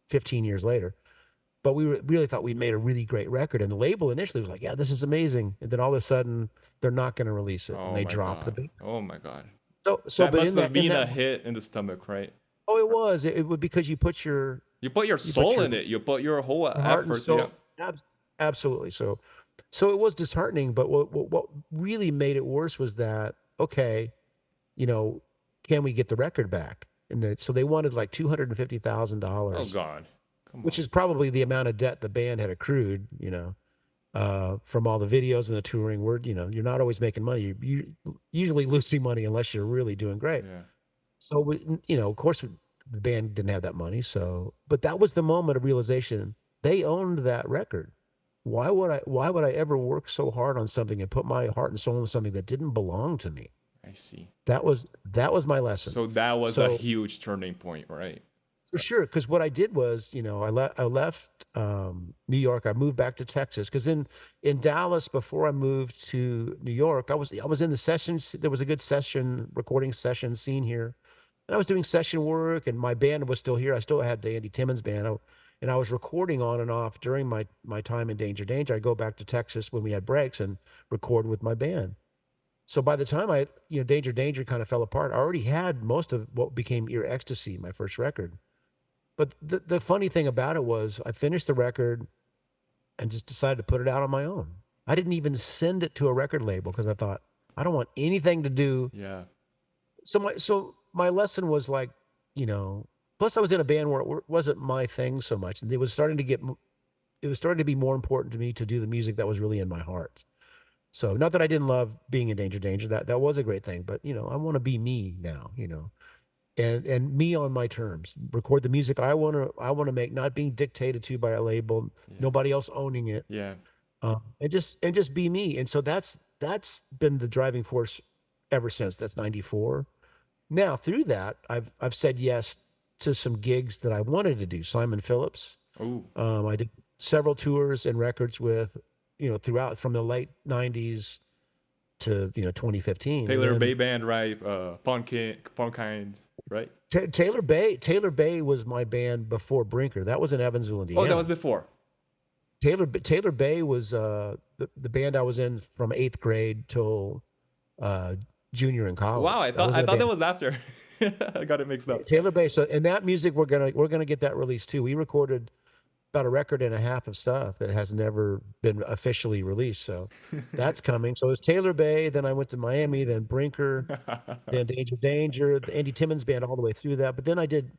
15 years later. but really thought we made a really great record. And the label initially was like, "Yeah, this is amazing," and then all of a sudden they're not going to release it, and Oh they my drop the god. band. Oh my god. So, That but must have in been that, a hit in the stomach, right? oh, it was it would because You put your you put soul your in it. You put your whole heart and efforts. Yeah. soul. Absolutely. So it was disheartening. But what really made it worse was that, okay, you know, can we get the record back? And so they wanted like Oh $250,000, god. Come which on. is probably the amount of debt the band had accrued, from all the videos and the touring. Where, you're not always making money. You usually losing money unless you're really doing great. Yeah. So, of course, the band didn't have that money. So, but that was the moment of realization. They owned that record. Why would I ever work so hard on something and put my heart and soul into something that didn't belong to me? I see. That was my lesson. So that was a So huge turning point, right? for sure, because what I did was, I left New York. I moved back to Texas because in Dallas, before I moved to New York, I was in the sessions. There was a good recording session scene here, and I was doing session work, and my band was still here. I still had the Andy Timmons band, and I was recording on and off during my time in Danger Danger. I go back to Texas when we had breaks and record with my band. So by the time Danger Danger kind of fell apart, I already had most of what became Ear Ecstasy, my first record. But the funny thing about it was I finished the record and just decided to put it out on my own. I didn't even send it to a record label because I thought I don't want anything to do. Yeah. So my lesson was like, you know, plus I was in a band where it wasn't my thing so much. And it was starting to be more important to me to do the music that was really in my heart. So not that I didn't love being in Danger Danger, that was a great thing, but I want to be me now, and me on my terms. Record the music I want to make, not being dictated to by a label, Yeah. nobody else owning it, Yeah. and just be me. And so that's been the driving force ever since. That's 94. Now through that, I've said yes to some gigs that I wanted to do. Simon Phillips. Oh. I did several tours and records with, throughout from the late 90s to 2015. And Taylor then Bay Band, right? Punkind, right? Taylor Bay was my band before Brinker. That was in Evansville, Oh, that was Indiana. before. Taylor Bay was the band I was in from 8th grade till uh, junior in Wow, college. I I thought was in I a thought that band, was after. I got it mixed up. Taylor Bay. So, and that music we're gonna get that released too. We recorded about a record and a half of stuff that has never been officially released. So that's coming. So it's Taylor Bay. Then I went to Miami. Then Brinker. Then Danger Danger. The Andy Timmons band all the way through that. But then I did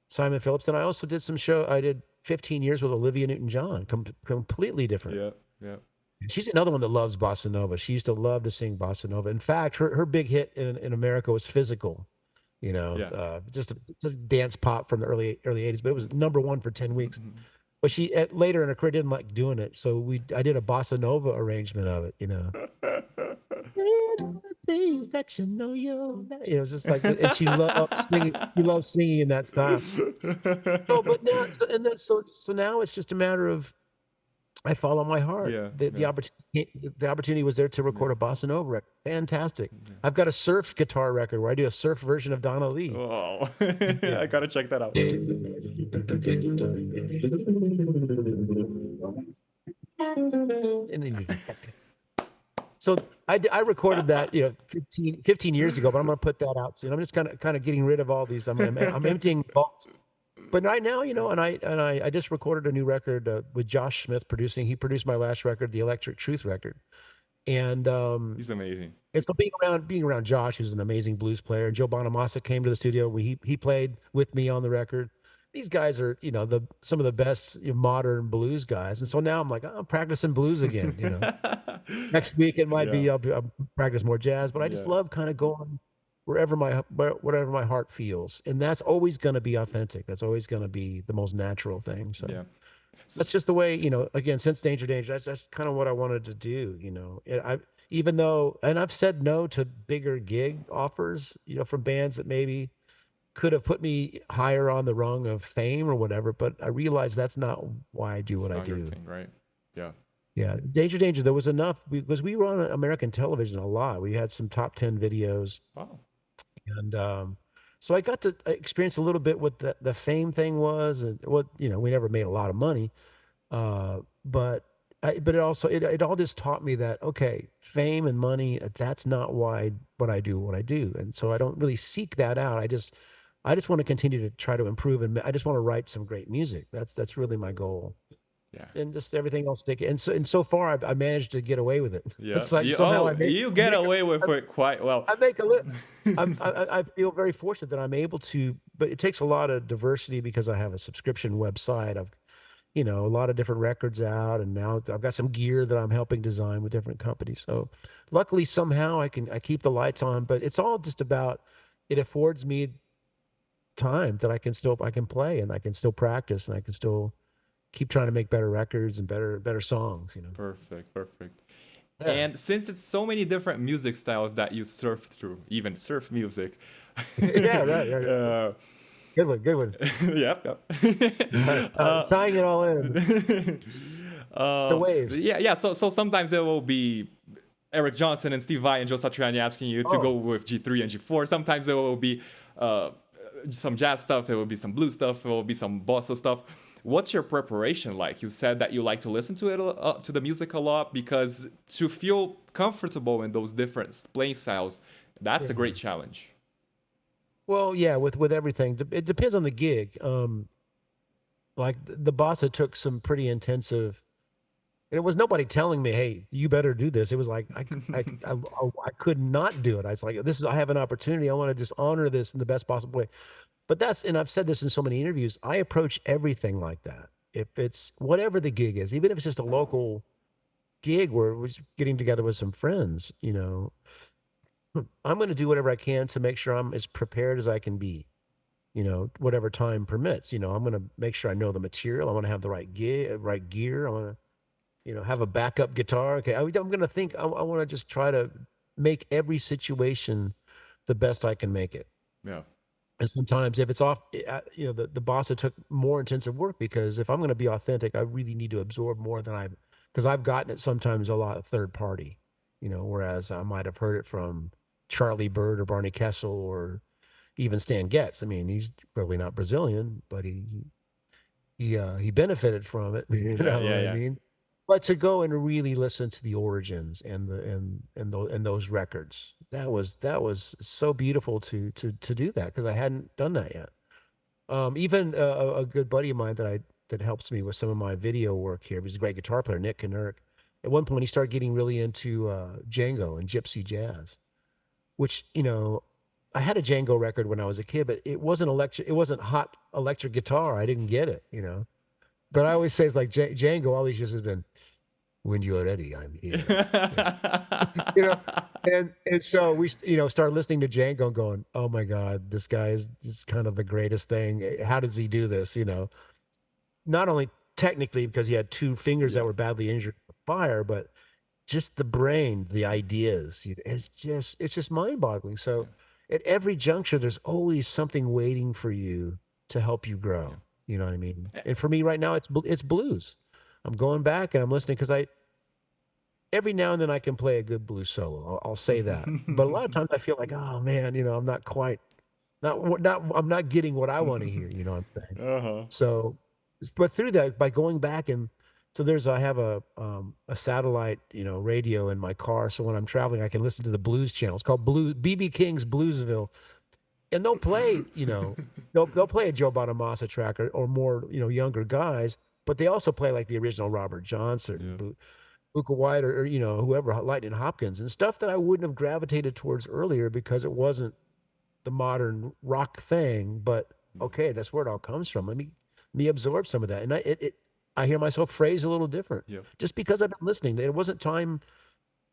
Simon Phillips. Then I also did some show. I did 15 years with Olivia Newton-John. Completely different. Yeah, yeah, And she's another one that loves bossa nova. She used to love to sing bossa nova. In fact, her big hit in America was Physical. yeah. Just dance pop from the early 80s, but it was number one for 10 weeks. But later in her career didn't like doing it, so I did a bossa nova arrangement of it. Little things that you know it's just like, and she loved singing. She loved singing in that style. So, but now, so now it's just a matter of I follow my heart. Yeah, The opportunity was there to record a bossa nova record. Fantastic. I've got a surf guitar record where I do a surf version of Donna Lee. Oh, Yeah. I gotta check that out. And then so I recorded that 15 years ago, but I'm going to put that out soon. I'm just kind of getting rid of all these. I'm emptying vaults. But right now, I just recorded a new record with Josh Smith producing. He produced my last record, the Electric Truth record, and He's amazing. it's being around Josh, who's an amazing blues player. And Joe Bonamassa came to the studio. He played with me on the record. These guys are, some of the best modern blues guys. And so now I'm like, I'm practicing blues again. Next week it might be Yeah, I'll practice more jazz, but I just yeah, love kind of going whatever my heart feels, and that's always going to be authentic. That's always going to be the most natural thing. So yeah. So, that's just the way, again, since Danger Danger, that's kind of what I wanted to do. Even though, and I've said no to bigger gig offers, from bands that maybe could have put me higher on the rung of fame or whatever, but I realized that's not why I do it's what I not your do. thing, right? Yeah. Yeah, Danger Danger, there was enough because we were on American television a lot. We had some top 10 videos, Wow. and so I got to experience a little bit what the fame thing was, and we never made a lot of money, But but it also it all just taught me that okay, fame and money, that's not why what I do what I do, and so I don't really seek that out. I just want to continue to try to improve, and I just want to write some great music. That's really my goal, Yeah. and just everything else take. And so far, I managed to get away with it. Yeah. It's like You, somehow oh, you get away with it quite well. I make a li I feel very fortunate that I'm able to, but it takes a lot of diversity because I have a subscription website. I've, a lot of different records out, and now I've got some gear that I'm helping design with different companies. So luckily, somehow I keep the lights on, but it's all just about it affords me time that I can play and I can still practice and I can still keep trying to make better records and better songs. Perfect, perfect. Yeah. And since it's so many different music styles that you surf through, even surf music. Yeah, right, right, right. uh, Good one, good one. yep, yep. Tying it all in. The wave. Yeah, yeah. So sometimes there will be Eric Johnson and Steve Vai and Joe Satriani asking you to go Oh, with G3 and G4. Sometimes there will be uh, some jazz stuff. There will be some blues stuff. There will be some bossa stuff. What's your preparation like? You said that you like to listen to to the music a lot because to feel comfortable in those different playing styles, that's a yeah. great challenge. Well, yeah, with everything, it depends on the gig. Like the Bossa took some pretty intensive. And it was nobody telling me, "Hey, you better do this." It was like I could not do it. I was like, "This is I have an opportunity. I want to just honor this in the best possible way." But and I've said this in so many interviews. I approach everything like that. If it's whatever the gig is, even if it's just a local gig where we're just getting together with some friends, I'm going to do whatever I can to make sure I'm as prepared as I can be. Whatever time permits. I'm going to make sure I know the material. I want to have the right gear. I want to have a backup guitar. Okay, I'm going to think. I want to just try to make every situation the best I can make it. Yeah, And sometimes if it's off, the bossa took more intensive work because if I'm going to be authentic, I really need to absorb more than because I've gotten it sometimes a lot of third party, whereas I might have heard it from Charlie Bird or Barney Kessel or even Stan Getz. I mean, he's clearly not Brazilian, but he benefited from it. You yeah, know yeah, what I yeah, mean? But to go and really listen to the origins and those records, that was so beautiful to do that because I hadn't done that yet. Even a good buddy of mine that helps me with some of my video work here. He's a great guitar player, Nick Knurk. At one point, he started getting really into Django and gypsy jazz, which I had a Django record when I was a kid, but it wasn't electric. It wasn't hot electric guitar. I didn't get it. But I always say it's like Django. All these years has been when you're ready, I'm here. you know, and so we start listening to Django and going, oh my God, this guy is kind of the greatest thing. How does he do this? Not only technically because he had two fingers yeah, that were badly injured in the fire, but just the brain, the ideas. It's just mind-boggling. yeah, So at every juncture, there's always something waiting for you to help you yeah. grow. You know what I mean? And for me right now, it's blues. I'm going back and I'm listening because I every now and then I can play a good blues solo. I'll say that. But a lot of times I feel like, oh man, I'm not quite not I'm not getting what I want to hear. You know what I'm saying? Uh-huh. So, but through that, by going back and so I have a satellite radio in my car, so when I'm traveling, I can listen to the blues channel. It's called Blue BB King's Bluesville, and they'll play they'll play a Joe Bonamassa track or more younger guys, but they also play like the original Robert Yeah. Johnson, Booker White, or whoever, Lightning Hopkins, and stuff that I wouldn't have gravitated towards earlier because it wasn't the modern rock thing, but okay, that's where it all comes from. Let me absorb some of that, and I hear myself phrase a little different Yep. just because I've been listening. There wasn't time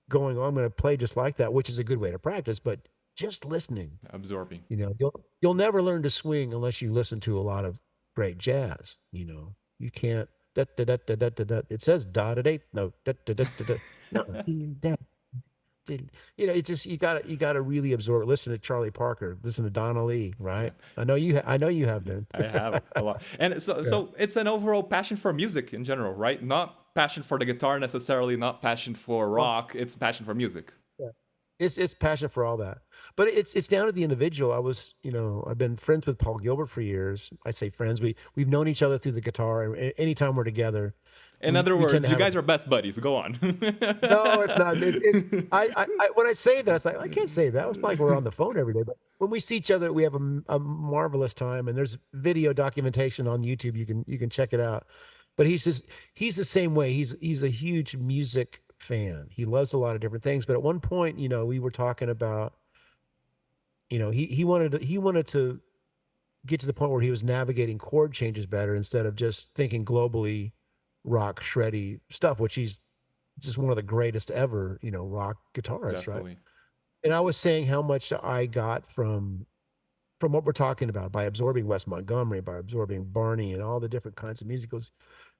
going, "Oh, I'm going to play just like that," which is a good way to practice, but just listening. Absorbing. You'll never learn to swing unless you listen to a lot of great jazz. You can't. Da, da, da, da, da, da, da. It says da da da. No, da, da, da, da, da. No, it's just you gotta really absorb it. Listen to Charlie Parker, listen to Donna Lee, Yeah. right? I know you have been. I have a lot. And so Yeah. so it's an overall passion for music in general, right? Not passion for the guitar necessarily, not passion for Well, rock, it's passion for music. yeah. It's passion for all that. But it's down to the individual. I've been friends with Paul Gilbert for years. I say friends. We've known each other through the guitar, and anytime we're together, In other we tend to words, you have a guys are best buddies. Go on. no, it's not. When I say that, it's like I can't say that. It's like we're on the phone every day. But when we see each other, we have a marvelous time. And there's video documentation on YouTube. You can check it out. But he's the same way. He's a huge music fan. He loves a lot of different things. But at one point, we were talking about, he wanted to get to the point where he was navigating chord changes better instead of just thinking globally rock shreddy stuff, which he's just one of the greatest ever, rock guitarists, right? Definitely. And I was saying how much I got from what we're talking about by absorbing Wes Montgomery, by absorbing Barney and all the different kinds of music.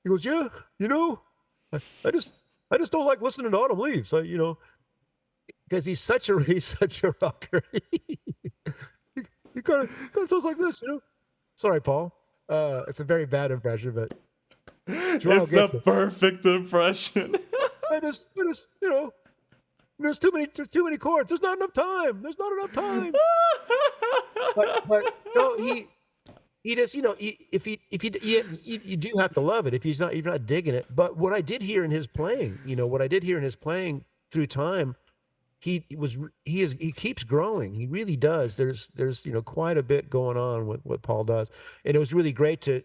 He goes, yeah, I, I just I just don't like listening to Autumn Leaves. Because he's such a rocker. He kind of sounds like this. Sorry, Paul. It's a very bad impression, but Joel It's a gets it. perfect impression. There's too many chords. There's not enough time. There's not enough time. But no, he just if you do have to love it if you're not digging it. But what I did hear in his playing, through time, he keeps growing. He really does. There's quite a bit going on with what Paul does, and it was really great to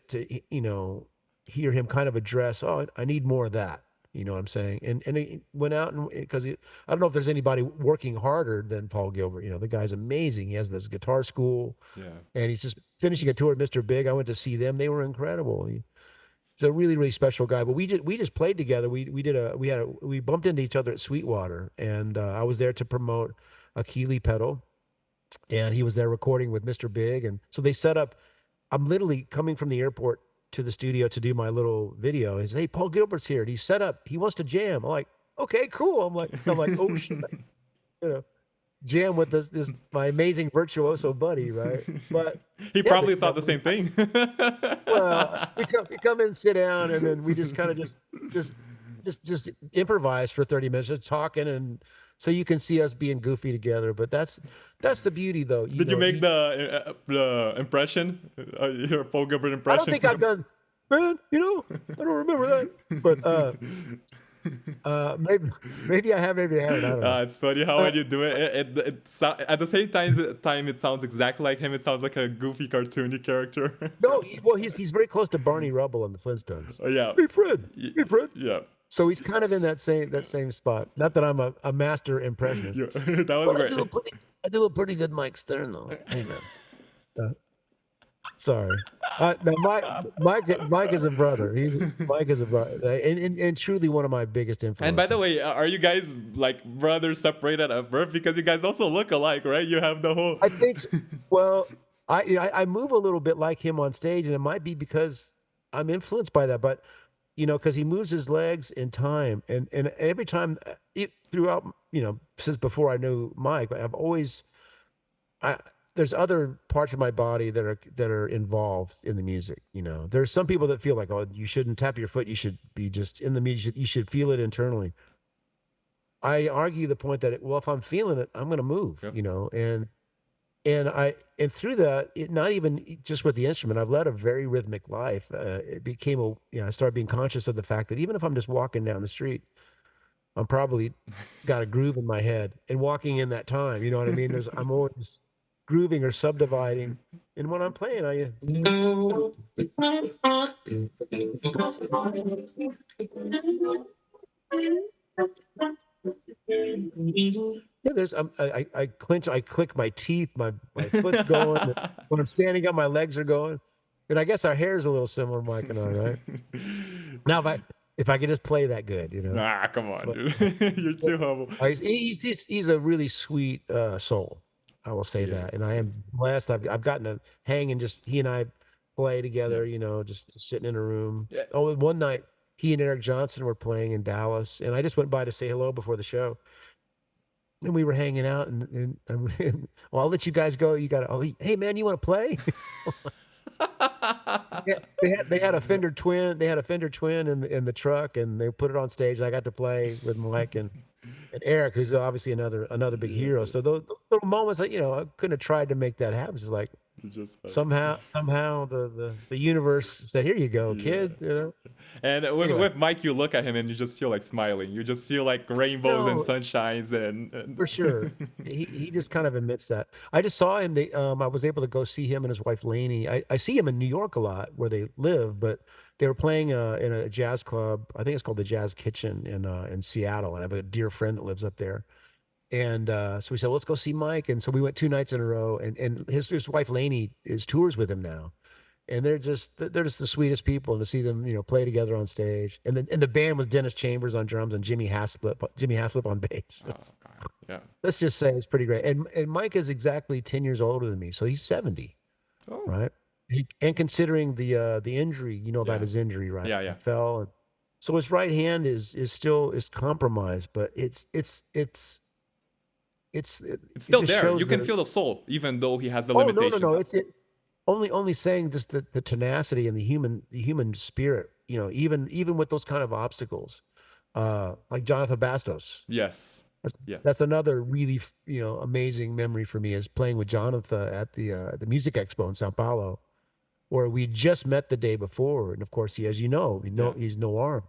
hear him kind of address. Oh, I need more of that. You know what I'm saying? And he went out and because I don't know if there's anybody working harder than Paul Gilbert. The guy's amazing. He has this guitar school, Yeah. and he's just finishing a tour with Mr. Big. I went to see them. They were incredible. He's a really, really special guy. But we just played together. We bumped into each other at Sweetwater, and I was there to promote a Keeley pedal, and he was there recording with Mr. Big, and so they set up. I'm literally coming from the airport to the studio to do my little video. He said, "Hey, Paul Gilbert's here. He's set up. He wants to jam." I'm like, "Okay, cool." I'm like, "Oh shit." Jam with this my amazing virtuoso buddy, right? But He probably thought the same thing. well, we come in, sit down, and then we just kind of just improvise for 30 minutes, just talking, and so you can see us being goofy together. But that's the beauty, though. Did you make the impression? Your Paul Gilbert impression? I don't think I've done, man. I don't remember that, but maybe I have, maybe I haven't. I don't know. It's funny how when you do it, at the same time it sounds exactly like him. It sounds like a goofy, cartoony character. No, he's very close to Barney Rubble in the Flintstones. Oh, yeah. Hey, Fred. Hey, Fred. Yeah. So he's kind of in that same spot. Not that I'm a master impressionist. Yeah. That was great. I do a pretty good Mike Stern though. Hey, man. Sorry. No, Mike is a brother. Mike is a brother, and truly one of my biggest influences. And by the way, are you guys like brothers separated at birth? Because you guys also look alike, right? You have the whole. I think so. Well, I move a little bit like him on stage, and it might be because I'm influenced by that. But because he moves his legs in time, and every time throughout, since before I knew Mike, I've always there's other parts of my body that are involved in the music. There's some people that feel like, oh, you shouldn't tap your foot. You should be just in the music. You should feel it internally. I argue the point that, if I'm feeling it, I'm going to move, Yep. and through that, not even just with the instrument, I've led a very rhythmic life. It became I started being conscious of the fact that even if I'm just walking down the street, I'm probably got a groove in my head and walking in that time. You know what I mean? I'm always grooving or subdividing. And when I'm playing, I clench, I click my teeth, my foot's going. When I'm standing up, my legs are going. And I guess our hair is a little similar, Mike and I, right? Now, if I could just play that good, Ah, come on, dude. You're too humble. He's a really sweet soul. I will say that, and I am blessed. I've gotten to hang and just he and I play together. Just sitting in a room. Yeah. Oh, one night he and Eric Johnson were playing in Dallas, and I just went by to say hello before the show. And we were hanging out, and well, I'll let you guys go. You got to. Oh, hey man, you want to play? Yeah, they had a Fender Twin. They had a Fender Twin in the truck, and they put it on stage. And I got to play with Mike and Eric, who's obviously another big hero. So those little moments, I couldn't have tried to make that happen. It's like Just like somehow the universe said, "Here you go, yeah. kid." You know? And with Anyway, Mike, you look at him and you just feel like smiling. You just feel like rainbows and no, sunshines for sure. He just kind of admits that. I just saw him. I was able to go see him and his wife Lainey. I see him in New York a lot where they live, but they were playing in a jazz club. I think it's called the Jazz Kitchen in Seattle. And I have a dear friend that lives up there. And so we said, well, let's go see Mike. And so we went 2 nights in a row. And his wife Lainey is tours with him now. And they're just the sweetest people. And to see them, play together on stage. And the band was Dennis Chambers on drums and Jimmy Haslip on bass. oh god, yeah. Let's just say it's pretty great. And Mike is exactly 10 years older than me, so he's 70, Oh right? And considering the injury, about yeah, his injury, right? yeah, He yeah. fell, and so his right hand is still is compromised, but It's it still just there. You shows can that. feel the soul, even though he has the Oh, no, no, no! limitations. Only saying just the tenacity and the human spirit, even with those kind of obstacles, like Jonathan Bastos. Yes. That's Yeah. that's another really, amazing memory for me is playing with Jonathan at the Music Expo in Sao Paulo, where we just met the day before, and of course he, as you know, Yeah. he's no arm,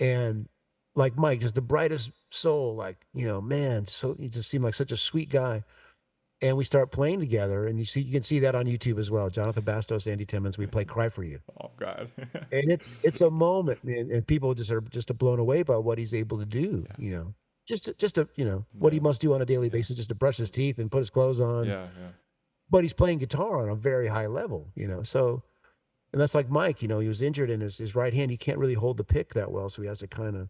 and like Mike, just the brightest soul, like man, so he just seemed like such a sweet guy, and we start playing together, and you can see that on YouTube as well. Jonathan Bastos, Andy Timmons, we play "Cry for You," Oh god. and it's a moment, man, and people just are blown away by what he's able to do. Yeah. Just to what he Yeah. must do on a daily Yeah. basis, just to brush his teeth and put his clothes on. Yeah. Yeah. But he's playing guitar on a very high level. So, and that's like Mike. He was injured in his right hand. He can't really hold the pick that well, so he has to kind of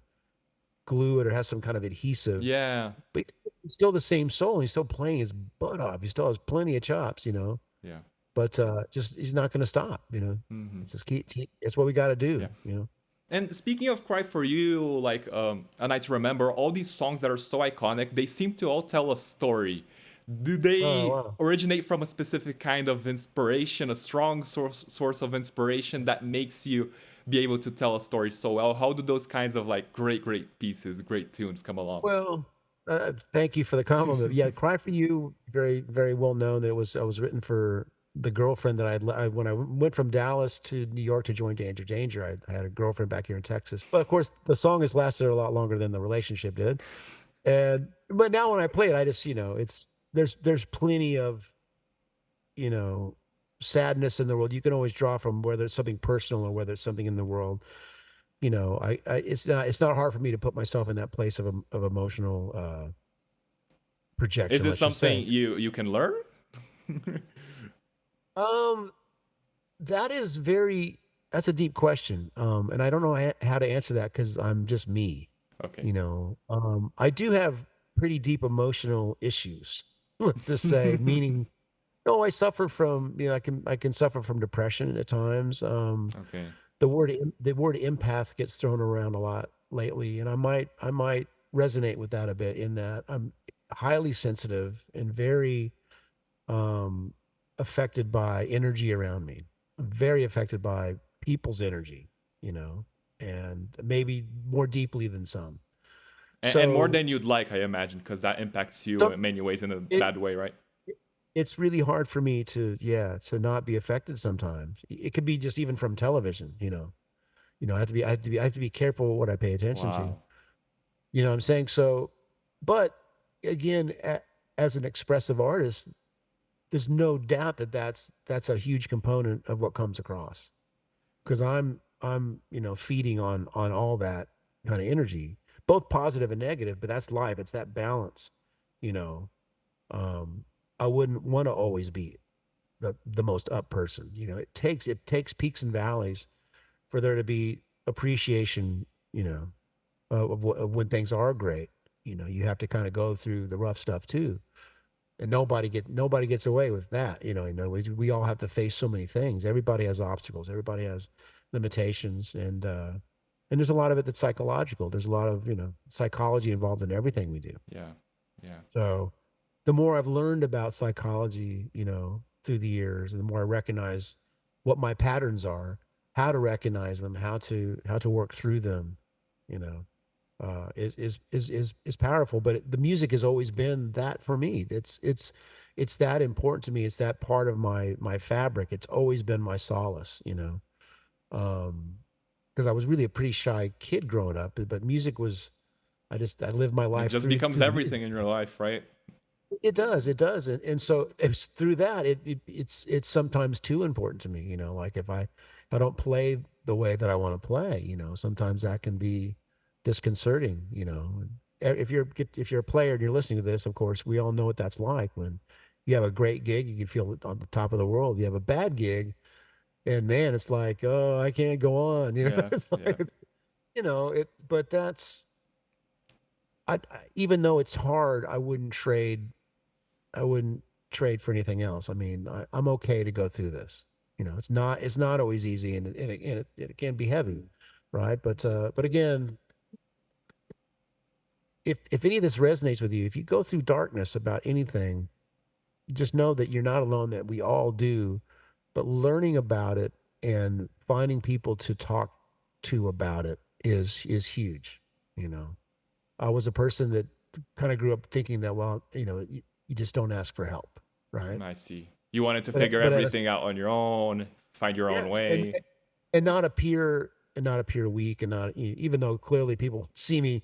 glue it or has some kind of adhesive. Yeah. But he's still the same soul. He's still playing his butt off. He still has plenty of chops. Yeah. But just he's not going to stop. Hmm. It's just it's what we got to Yeah. do. And speaking of Cry for You, like A Night to Remember, all these songs that are so iconic, they seem to all tell a story. Do Oh they wow. originate from a specific kind of inspiration, a strong source of inspiration that makes you be able to tell a story so well? How do those kinds of like great pieces, great tunes come along? Well, thank you for the compliment. Yeah, "Cry for You," very, very well known that I was written for the girlfriend that when I went from Dallas to New York to join Danger. I had a girlfriend back here in Texas. But of course, the song has lasted a lot longer than the relationship did. But now when I play it, I just, there's plenty of, you know, sadness in the world. You can always draw from whether it's something personal or whether it's something in the world. It's not hard for me to put myself in that place of emotional Is projection, it let's just something say. you can learn? Um, that is that's a deep question. And I don't know how to answer that because I'm just me. Okay. I do have pretty deep emotional issues, let's just say, meaning, no, I suffer from, I can suffer from depression at times. Okay. The word empath gets thrown around a lot lately, and I might resonate with that a bit in that I'm highly sensitive and very um affected by energy around me. I'm very affected by people's energy, you know, and maybe more deeply than some. And more So than you'd like, I imagine, because that impacts you some in many ways in a it bad way, right? it's really hard for me to not be affected sometimes. It could be just even from television. I have to be careful what I pay attention to. Wow. You know what I'm saying? So, but again, as an expressive artist, there's no doubt that that's a huge component of what comes across because I'm feeding on all that kind of energy, both positive and negative. But that's life. It's that balance. You know, um, I wouldn't want to always be the most up person. It takes peaks and valleys for there to be appreciation. Of when things are great. You have to kind of go through the rough stuff too, and nobody gets away with that. We all have to face so many things. Everybody has obstacles. Everybody has limitations, and there's a lot of it that's psychological. There's a lot of psychology involved in everything we do. Yeah. Yeah. So the more I've learned about psychology, through the years, and the more I recognize what my patterns are, how to recognize them, how to work through them, you know, is powerful. But the music has always been that for me. It's that important to me. It's that part of my fabric. It's always been my solace, you know. Because I was really a pretty shy kid growing up, but music was. I lived my It life just becomes through music. everything in your life, right? It does, and so it's through that it's sometimes too important to me, you know. Like if I don't play the way that I want to play, you know, sometimes that can be disconcerting, you know. If you're a player and you're listening to this, of course, we all know what that's like when you have a great gig, you can feel on the top of the world. You have a bad gig, and man, it's like, oh, I can't go on, you know. Yeah, It's yeah, like it's you know it, but even though it's hard, I wouldn't trade for anything else. I mean, I'm okay to go through this. You know, it's not always easy, it can be heavy, right? But again, if any of this resonates with you, if you go through darkness about anything, just know that you're not alone. That we all do, but learning about it and finding people to talk to about it is huge. You know, I was a person that kind of grew up thinking that, well, you know, you just don't ask for help, right? I see. You wanted to But figure but at a everything out on your own, find your own Yeah, way. and not appear weak, and not even though clearly people see me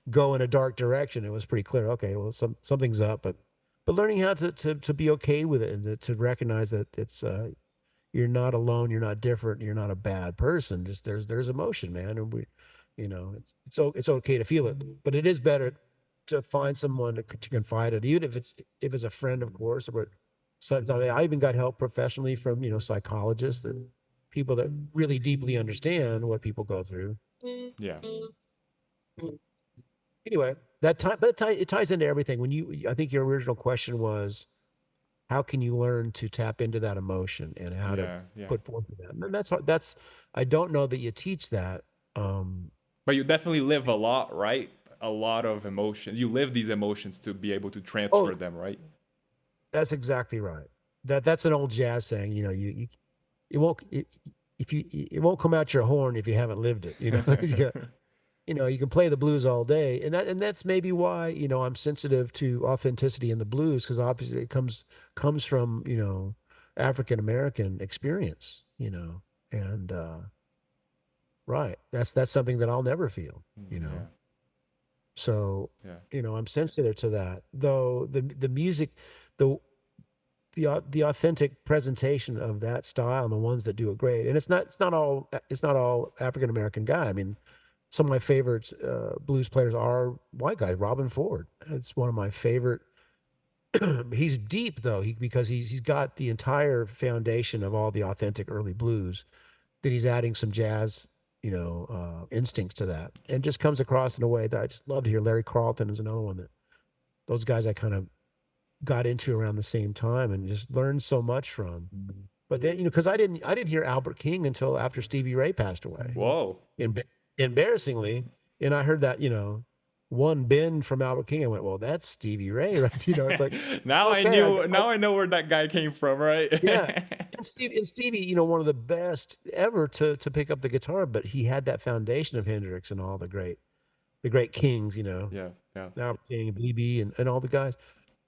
go in a dark direction, it was pretty clear. Okay, well, something's up, but learning how to be okay with it and to recognize that it's you're not alone, you're not different, you're not a bad person. Just there's emotion, man, and we, you know, it's okay to feel it, but it is better to find someone to confide it, even if it's a friend, of course. But sometimes I even got help professionally from, you know, psychologists and people that really deeply understand what people go through. Yeah, Anyway, that time, but it ties into everything. When I think your original question was, how can you learn to tap into that emotion and how to yeah, yeah. put forth that? And that's I don't know that you teach that. Um, But you definitely live a lot, right? A lot of emotions. You live these emotions to be able to oh, transfer them, right? that's exactly right. That's an old jazz saying. You know, you it won't if you it won't come out your horn if you haven't lived it. You know, you know, you can play the blues all day, and that's maybe why, you know, I'm sensitive to authenticity in the blues, because obviously it comes from, you know, African American experience, you know, and right, that's something that I'll never feel, you Yeah, know. So, yeah, you know, I'm sensitive to that. Though the music, the the authentic presentation of that style and the ones that do it great, and it's not all African American guy. I mean, some of my favorite blues players are white guys. Robin Ford, it's one of my favorite. He's deep though, because he's got the entire foundation of all the authentic early blues. Then he's adding some jazz, you know, instincts to that, and just comes across in a way that I just love to hear. Larry Carlton is another one that those guys I kind of got into around the same time and just learned so much from. But then, you know, because I didn't hear Albert King until after Stevie Ray passed away. whoa. Emb- Embarrassingly, and I heard that, you know, one bend from Albert King. I went, well, that's Stevie Ray, right? You know, it's like, Now I okay, knew. Now I know where that guy came from, right? yeah. And Stevie, you know, one of the best ever to pick up the guitar, but he had that foundation of Hendrix and all the great kings, you know, Yeah, yeah, Albert King, BB, and all the guys,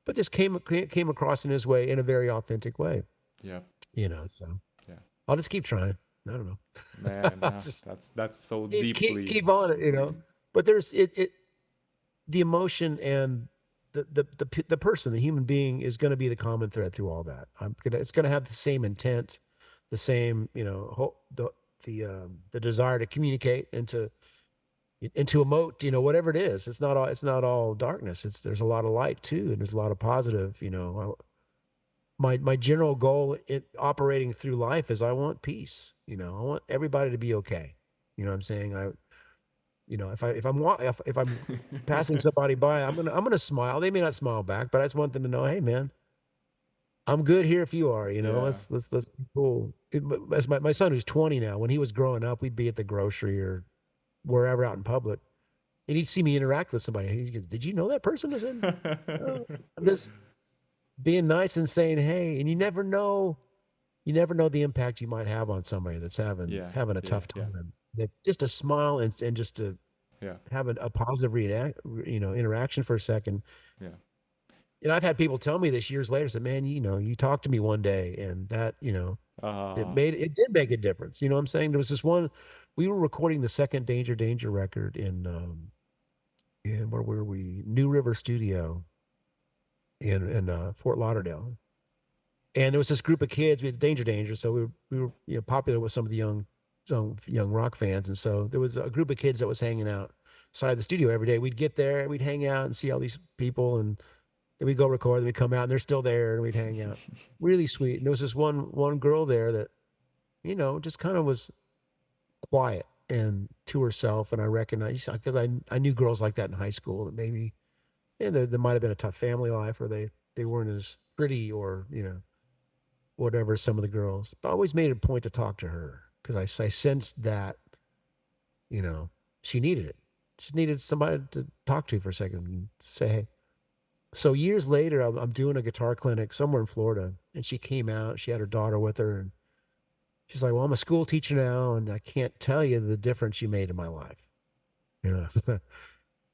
but just came across in his way in a very authentic way, yeah, you know. So yeah. I'll just keep trying. I don't know. Man, I'll yeah, just that's so deeply. keep on it, you know. But the emotion and the person, the human being, is going to be the common thread through all that. It's going to have the same intent, the same, you know, the desire to communicate and to emote, you know, whatever it is. It's not all darkness. There's a lot of light too, and there's a lot of positive, you know. My general goal in operating through life is I want peace. You know, I want everybody to be okay. You know what I'm saying? You know, if I'm passing somebody by, I'm gonna smile. They may not smile back, but I just want them to know, hey man, I'm good here if you are. You know, Yeah. let's be cool. As my son who's 20 now, when he was growing up, we'd be at the grocery or wherever out in public, and he'd see me interact with somebody. He goes, "Did you know that person?" I said, "Oh, I'm just being nice and saying hey." And you never know the impact you might have on somebody that's Yeah, having a yeah, tough yeah, time. That just a smile and just to Yeah. have a positive interaction for a second. Yeah. And I've had people tell me this years later, said, man, you talked to me one day and that, Uh, it did make a difference. You know what I'm saying? There was this one, we were recording the second Danger Danger record in where were we? New River Studio in Fort Lauderdale. And there was this group of kids. We had Danger Danger, so we were popular with some of the young rock fans. And so there was a group of kids that was hanging out outside the studio every day. We'd get there, we'd hang out and see all these people, and then we'd go record. Then we'd come out, and they're still there, and we'd hang out. Really sweet. And there was this one girl there that just kind of was quiet and to herself. And I recognized because I knew girls like that in high school that maybe there might have been a tough family life, or they weren't as pretty, or whatever, some of the girls. But I always made it a point to talk to her because I sensed that, you know, she needed it. She needed somebody to talk to for a second and say, hey. So years later, I'm doing a guitar clinic somewhere in Florida, and she came out. She had her daughter with her, and she's like, well, I'm a school teacher now, and I can't tell you the difference you made in my life. I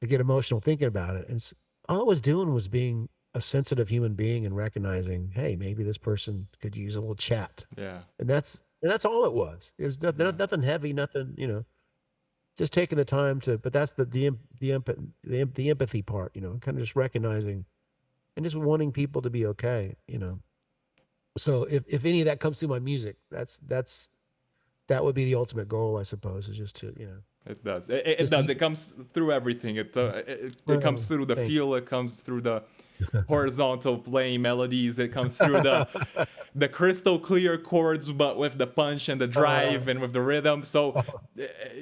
get emotional thinking about it. And all I was doing was being a sensitive human being and recognizing, hey, maybe this person could use a little chat. yeah. And that's all it was. It was Yeah. nothing heavy, nothing, just taking the time to. But that's the empathy part, kind of just recognizing and just wanting people to be okay. So if any of that comes through my music, that would be the ultimate goal, I suppose, is just to. It does. It Just does. It comes through everything. It comes through the thank feel. It comes through the horizontal playing melodies. It comes through the crystal clear chords, but with the punch and the drive and with the rhythm. So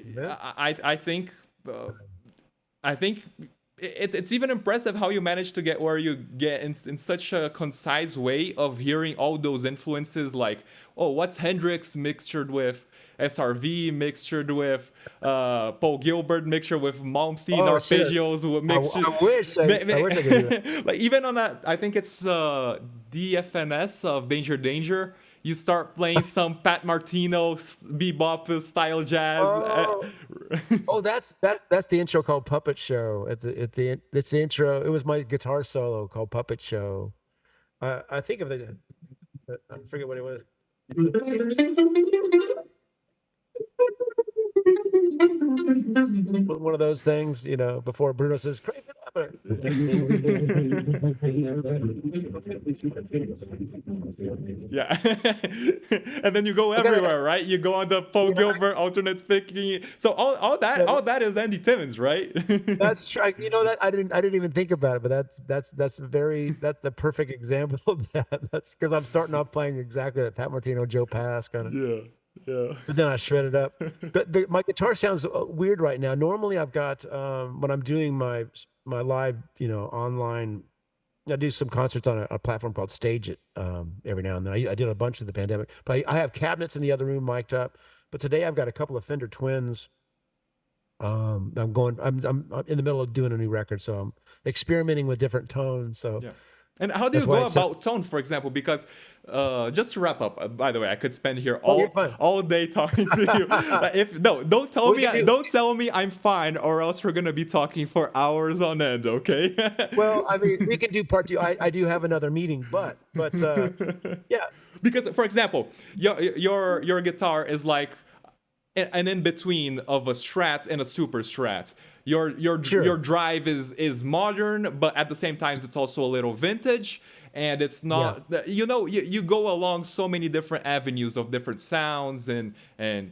yeah. I think I think it's even impressive how you manage to get where you get in such a concise way of hearing all those influences. Like, oh, what's Hendrix mixtured with SRV, mixtured with Paul Gilbert, mixture with Malmsteen Oh, shit. arpeggios, with I, mixture. I wish I wish I could do that. Like even on that, I think it's DFNS of Danger Danger. You start playing some Pat Martino bebop style jazz. Oh, oh, that's the intro called Puppet Show. It's the intro. It was my guitar solo called Puppet Show. I think of it. I forget what it was. One of those things, before Bruno says, "Crank it up." Yeah. And then you go I gotta, everywhere, right? You go on the Paul yeah, Gilbert alternate picking. So all that is Andy Timmons, right? that's true. That I didn't even think about it, but that's the perfect example of that. That's because I'm starting off playing exactly that Pat Martino, Joe Pass kind of. Yeah. Yeah. But then I shred it up. My guitar sounds weird right now. Normally, I've got when I'm doing my live, online. I do some concerts on a platform called Stage It every now and then. I did a bunch of the pandemic, but I have cabinets in the other room mic'd up. But today I've got a couple of Fender Twins. I'm in the middle of doing a new record, so I'm experimenting with different tones. So Yeah. And how do you that's why go it sounds. about tone, for example? Because just to wrap up, by the way, I could spend here Oh, you're fine. all day talking to you. If no, don't tell We me can do. don't tell me I'm fine, or else we're gonna be talking for hours on end. Okay. Well, I mean, we can do part two. I do have another meeting, but yeah, Because, for example, your guitar is like an in between of a Strat and a Super Strat. Your sure, drive is modern, but at the same time it's also a little vintage, and it's yeah. not. You go along so many different avenues of different sounds and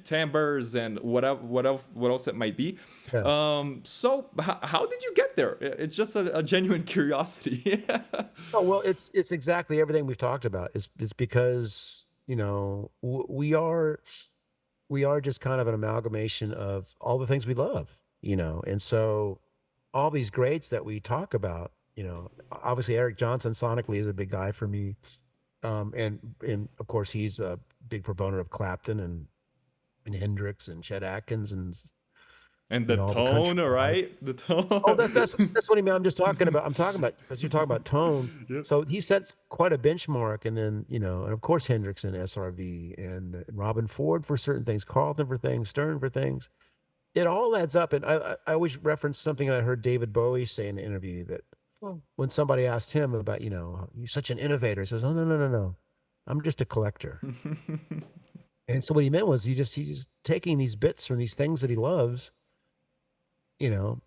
timbres and what else it might be. Yeah. So how did you get there? It's just a genuine curiosity. Oh, well, it's exactly everything we've talked about. It's because, we are just kind of an amalgamation of all the things we love. And so all these greats that we talk about, obviously Eric Johnson sonically is a big guy for me. And of course he's a big proponent of Clapton and Hendrix and Chet Atkins And the and all the country tone, all guys. right? The Oh, tone. that's what I mean. I'm talking about because you talk about tone. Yep. So he sets quite a benchmark, and then and of course Hendrix and SRV and Robin Ford for certain things, Carlton for things, Stern for things. it all adds up. And I always reference something I heard David Bowie say in an interview that when somebody asked him about, you're such an innovator, he says, "Oh, no, no, no, no. I'm just a collector." And so what he meant was he's just taking these bits from these things that he loves, you know,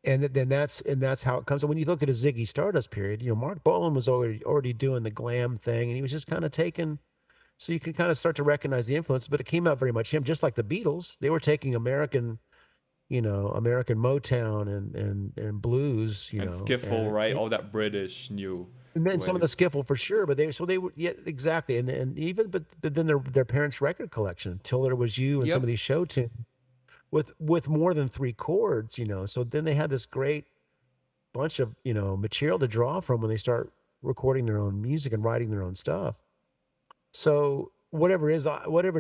and that's how it comes. And when you look at a Ziggy Stardust period, Mark Bolan was already doing the glam thing, and he was just kind of taking. So you can kind of start to recognize the influence, but it came out very much him, just like the Beatles. They were taking American Motown and blues, And skiffle, and right? All that British new then some of the ways. skiffle for sure. But they were, yeah, exactly, and even but then their parents' record collection, "Till There Was You," and some of Yep. these show tunes with more than three chords. So then they had this great bunch of material to draw from when they start recording their own music and writing their own stuff. So whatever it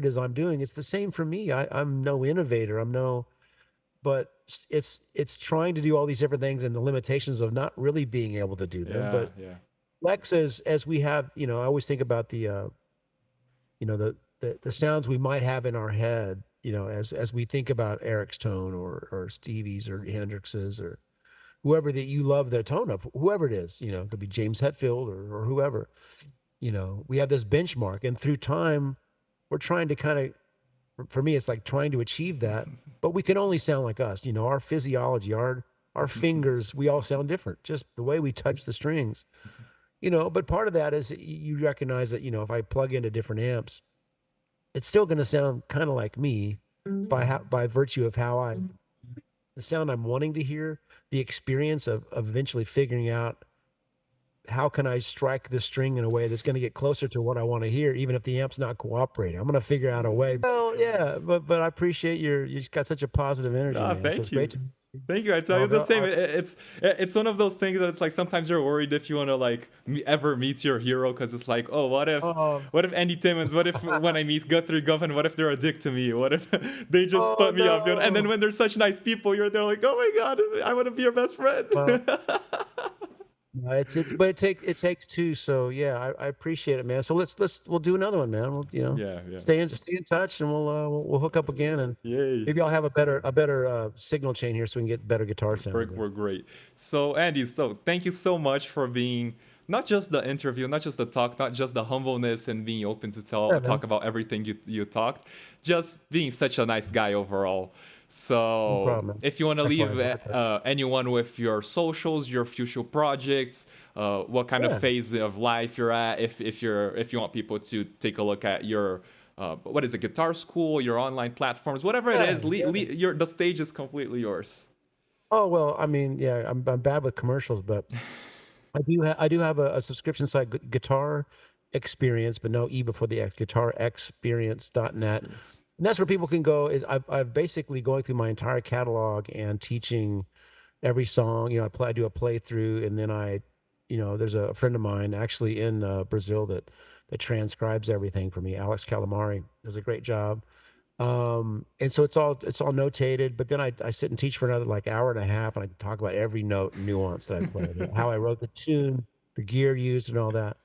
is I'm doing, it's the same for me. I'm no innovator. But it's trying to do all these different things and the limitations of not really being able to do them. Yeah, But yeah. Lex, as we have, I always think about the sounds we might have in our head, as we think about Eric's tone or Stevie's or Hendrix's or whoever that you love the tone of, whoever it is, it could be James Hetfield or whoever. We have this benchmark, and through time, we're trying to kind of, for me, it's like trying to achieve that, but we can only sound like us. Our physiology, our fingers, we all sound different, just the way we touch the strings. But part of that is you recognize that, if I plug into different amps, it's still going to sound kind of like me by virtue of the sound I'm wanting to hear, the experience of eventually figuring out how can I strike the string in a way that's going to get closer to what I want to hear, even if the amp's not cooperating. I'm going to figure out a way. Well, yeah, but I appreciate you just got such a positive energy, Ah, man. So it's thank great you. to. Thank you. I tell you I'll the go. same. It's one of those things that it's like sometimes you're worried if you want to like ever meet your hero because it's like, oh, Oh, what if Andy Timmons? What if when I meet Guthrie Govan? What if they're a dick to me? What if they just oh put me up? And then no. when they're such nice people, you're there like, oh my god, I want to be your best friend. Well, no, but it takes two. So yeah, I appreciate it, man. So we'll do another one, man. We'll Yeah, yeah. stay in touch, and we'll hook up again, and Yay. maybe I'll have a better signal chain here so we can get better guitar sound. We're great. So Andy, so thank you so much for being not just the interview, not just the talk, not just the humbleness and being open to Yeah, talk man. about everything you talked, just being such a nice guy overall. No So problem, man. if you want to leave Likewise, likewise. anyone with your socials, your future projects, what kind of Yeah. phase of life you're at, if you want people to take a look at your what is it, guitar school, your online platforms, whatever it Yeah. is, Yeah. the stage is completely yours. Oh well, I mean, yeah, I'm bad with commercials, but I do have a subscription site, Guitar Experience, but no E before the X, guitarexperience.net. Experience. And that's where people can go. Is I've basically going through my entire catalog and teaching every song. I do a playthrough, and then there's a friend of mine actually in Brazil that transcribes everything for me. Alex Calamari does a great job. And so it's all notated, but then I sit and teach for another like hour and a half, and I talk about every note and nuance that I played, how I wrote the tune, the gear used, and all that.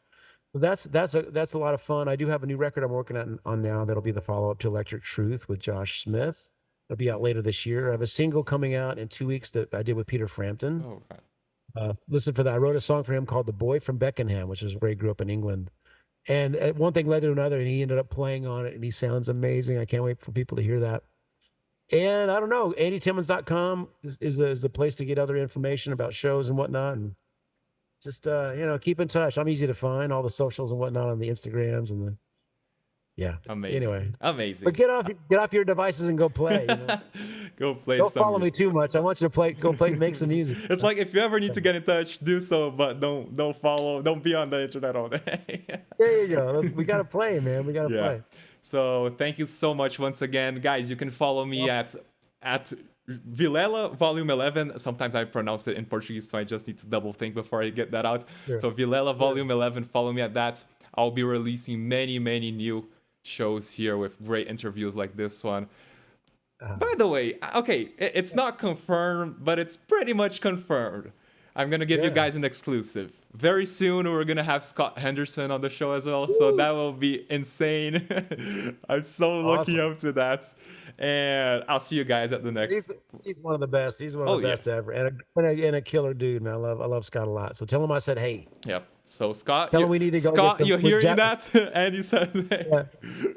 So that's a lot of fun. I do have a new record I'm working on now that'll be the follow up to Electric Truth with Josh Smith. It'll be out later this year. I have a single coming out in 2 weeks that I did with Peter Frampton. Oh, God. Listen for that. I wrote a song for him called "The Boy from Beckenham," which is where he grew up in England. And one thing led to another, and he ended up playing on it, and he sounds amazing. I can't wait for people to hear that. And I don't know, andytimmons.com is the place to get other information about shows and whatnot. And just, keep in touch. I'm easy to find, all the socials and whatnot on the Instagrams and yeah. Amazing. Anyway, but Amazing. get off your devices and go play. Go play Don't some follow me music. too much. I want you to go play, make some music. It's like if you ever need to get in touch, do so, but don't follow, don't be on the internet all day. There you go. We got to play, man. We got to Yeah. play. So thank you so much once again, guys. You can follow me Well, at Vilela Volume 11. Sometimes I pronounce it in Portuguese, so I just need to double think before I get that out. sure, So Vilela sure. Volume 11. Follow me at that. I'll be releasing many new shows here with great interviews like this one. Uh, By the way, okay, it's not confirmed, but it's pretty much confirmed. I'm gonna give you Yeah. guys an exclusive. Very soon, we're gonna have Scott Henderson on the show as well, so that will be insane. I'm so looking Awesome. up to that, and I'll see you guys at the He's next. he's one of the best. He's one of Oh the yeah, best ever, and a killer dude, man. I love Scott a lot. So tell him I said hey. yeah. So Scott, Tell him we need to go get Scott, some. you're hearing that? And he says, Yeah,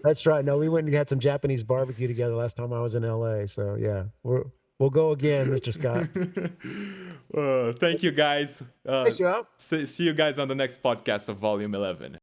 that's right. No, we went and had some Japanese barbecue together last time I was in LA. So yeah, we'll go again, Mr. Scott. Thank you guys. Hey, Joe. See you guys on the next podcast of Volume 11.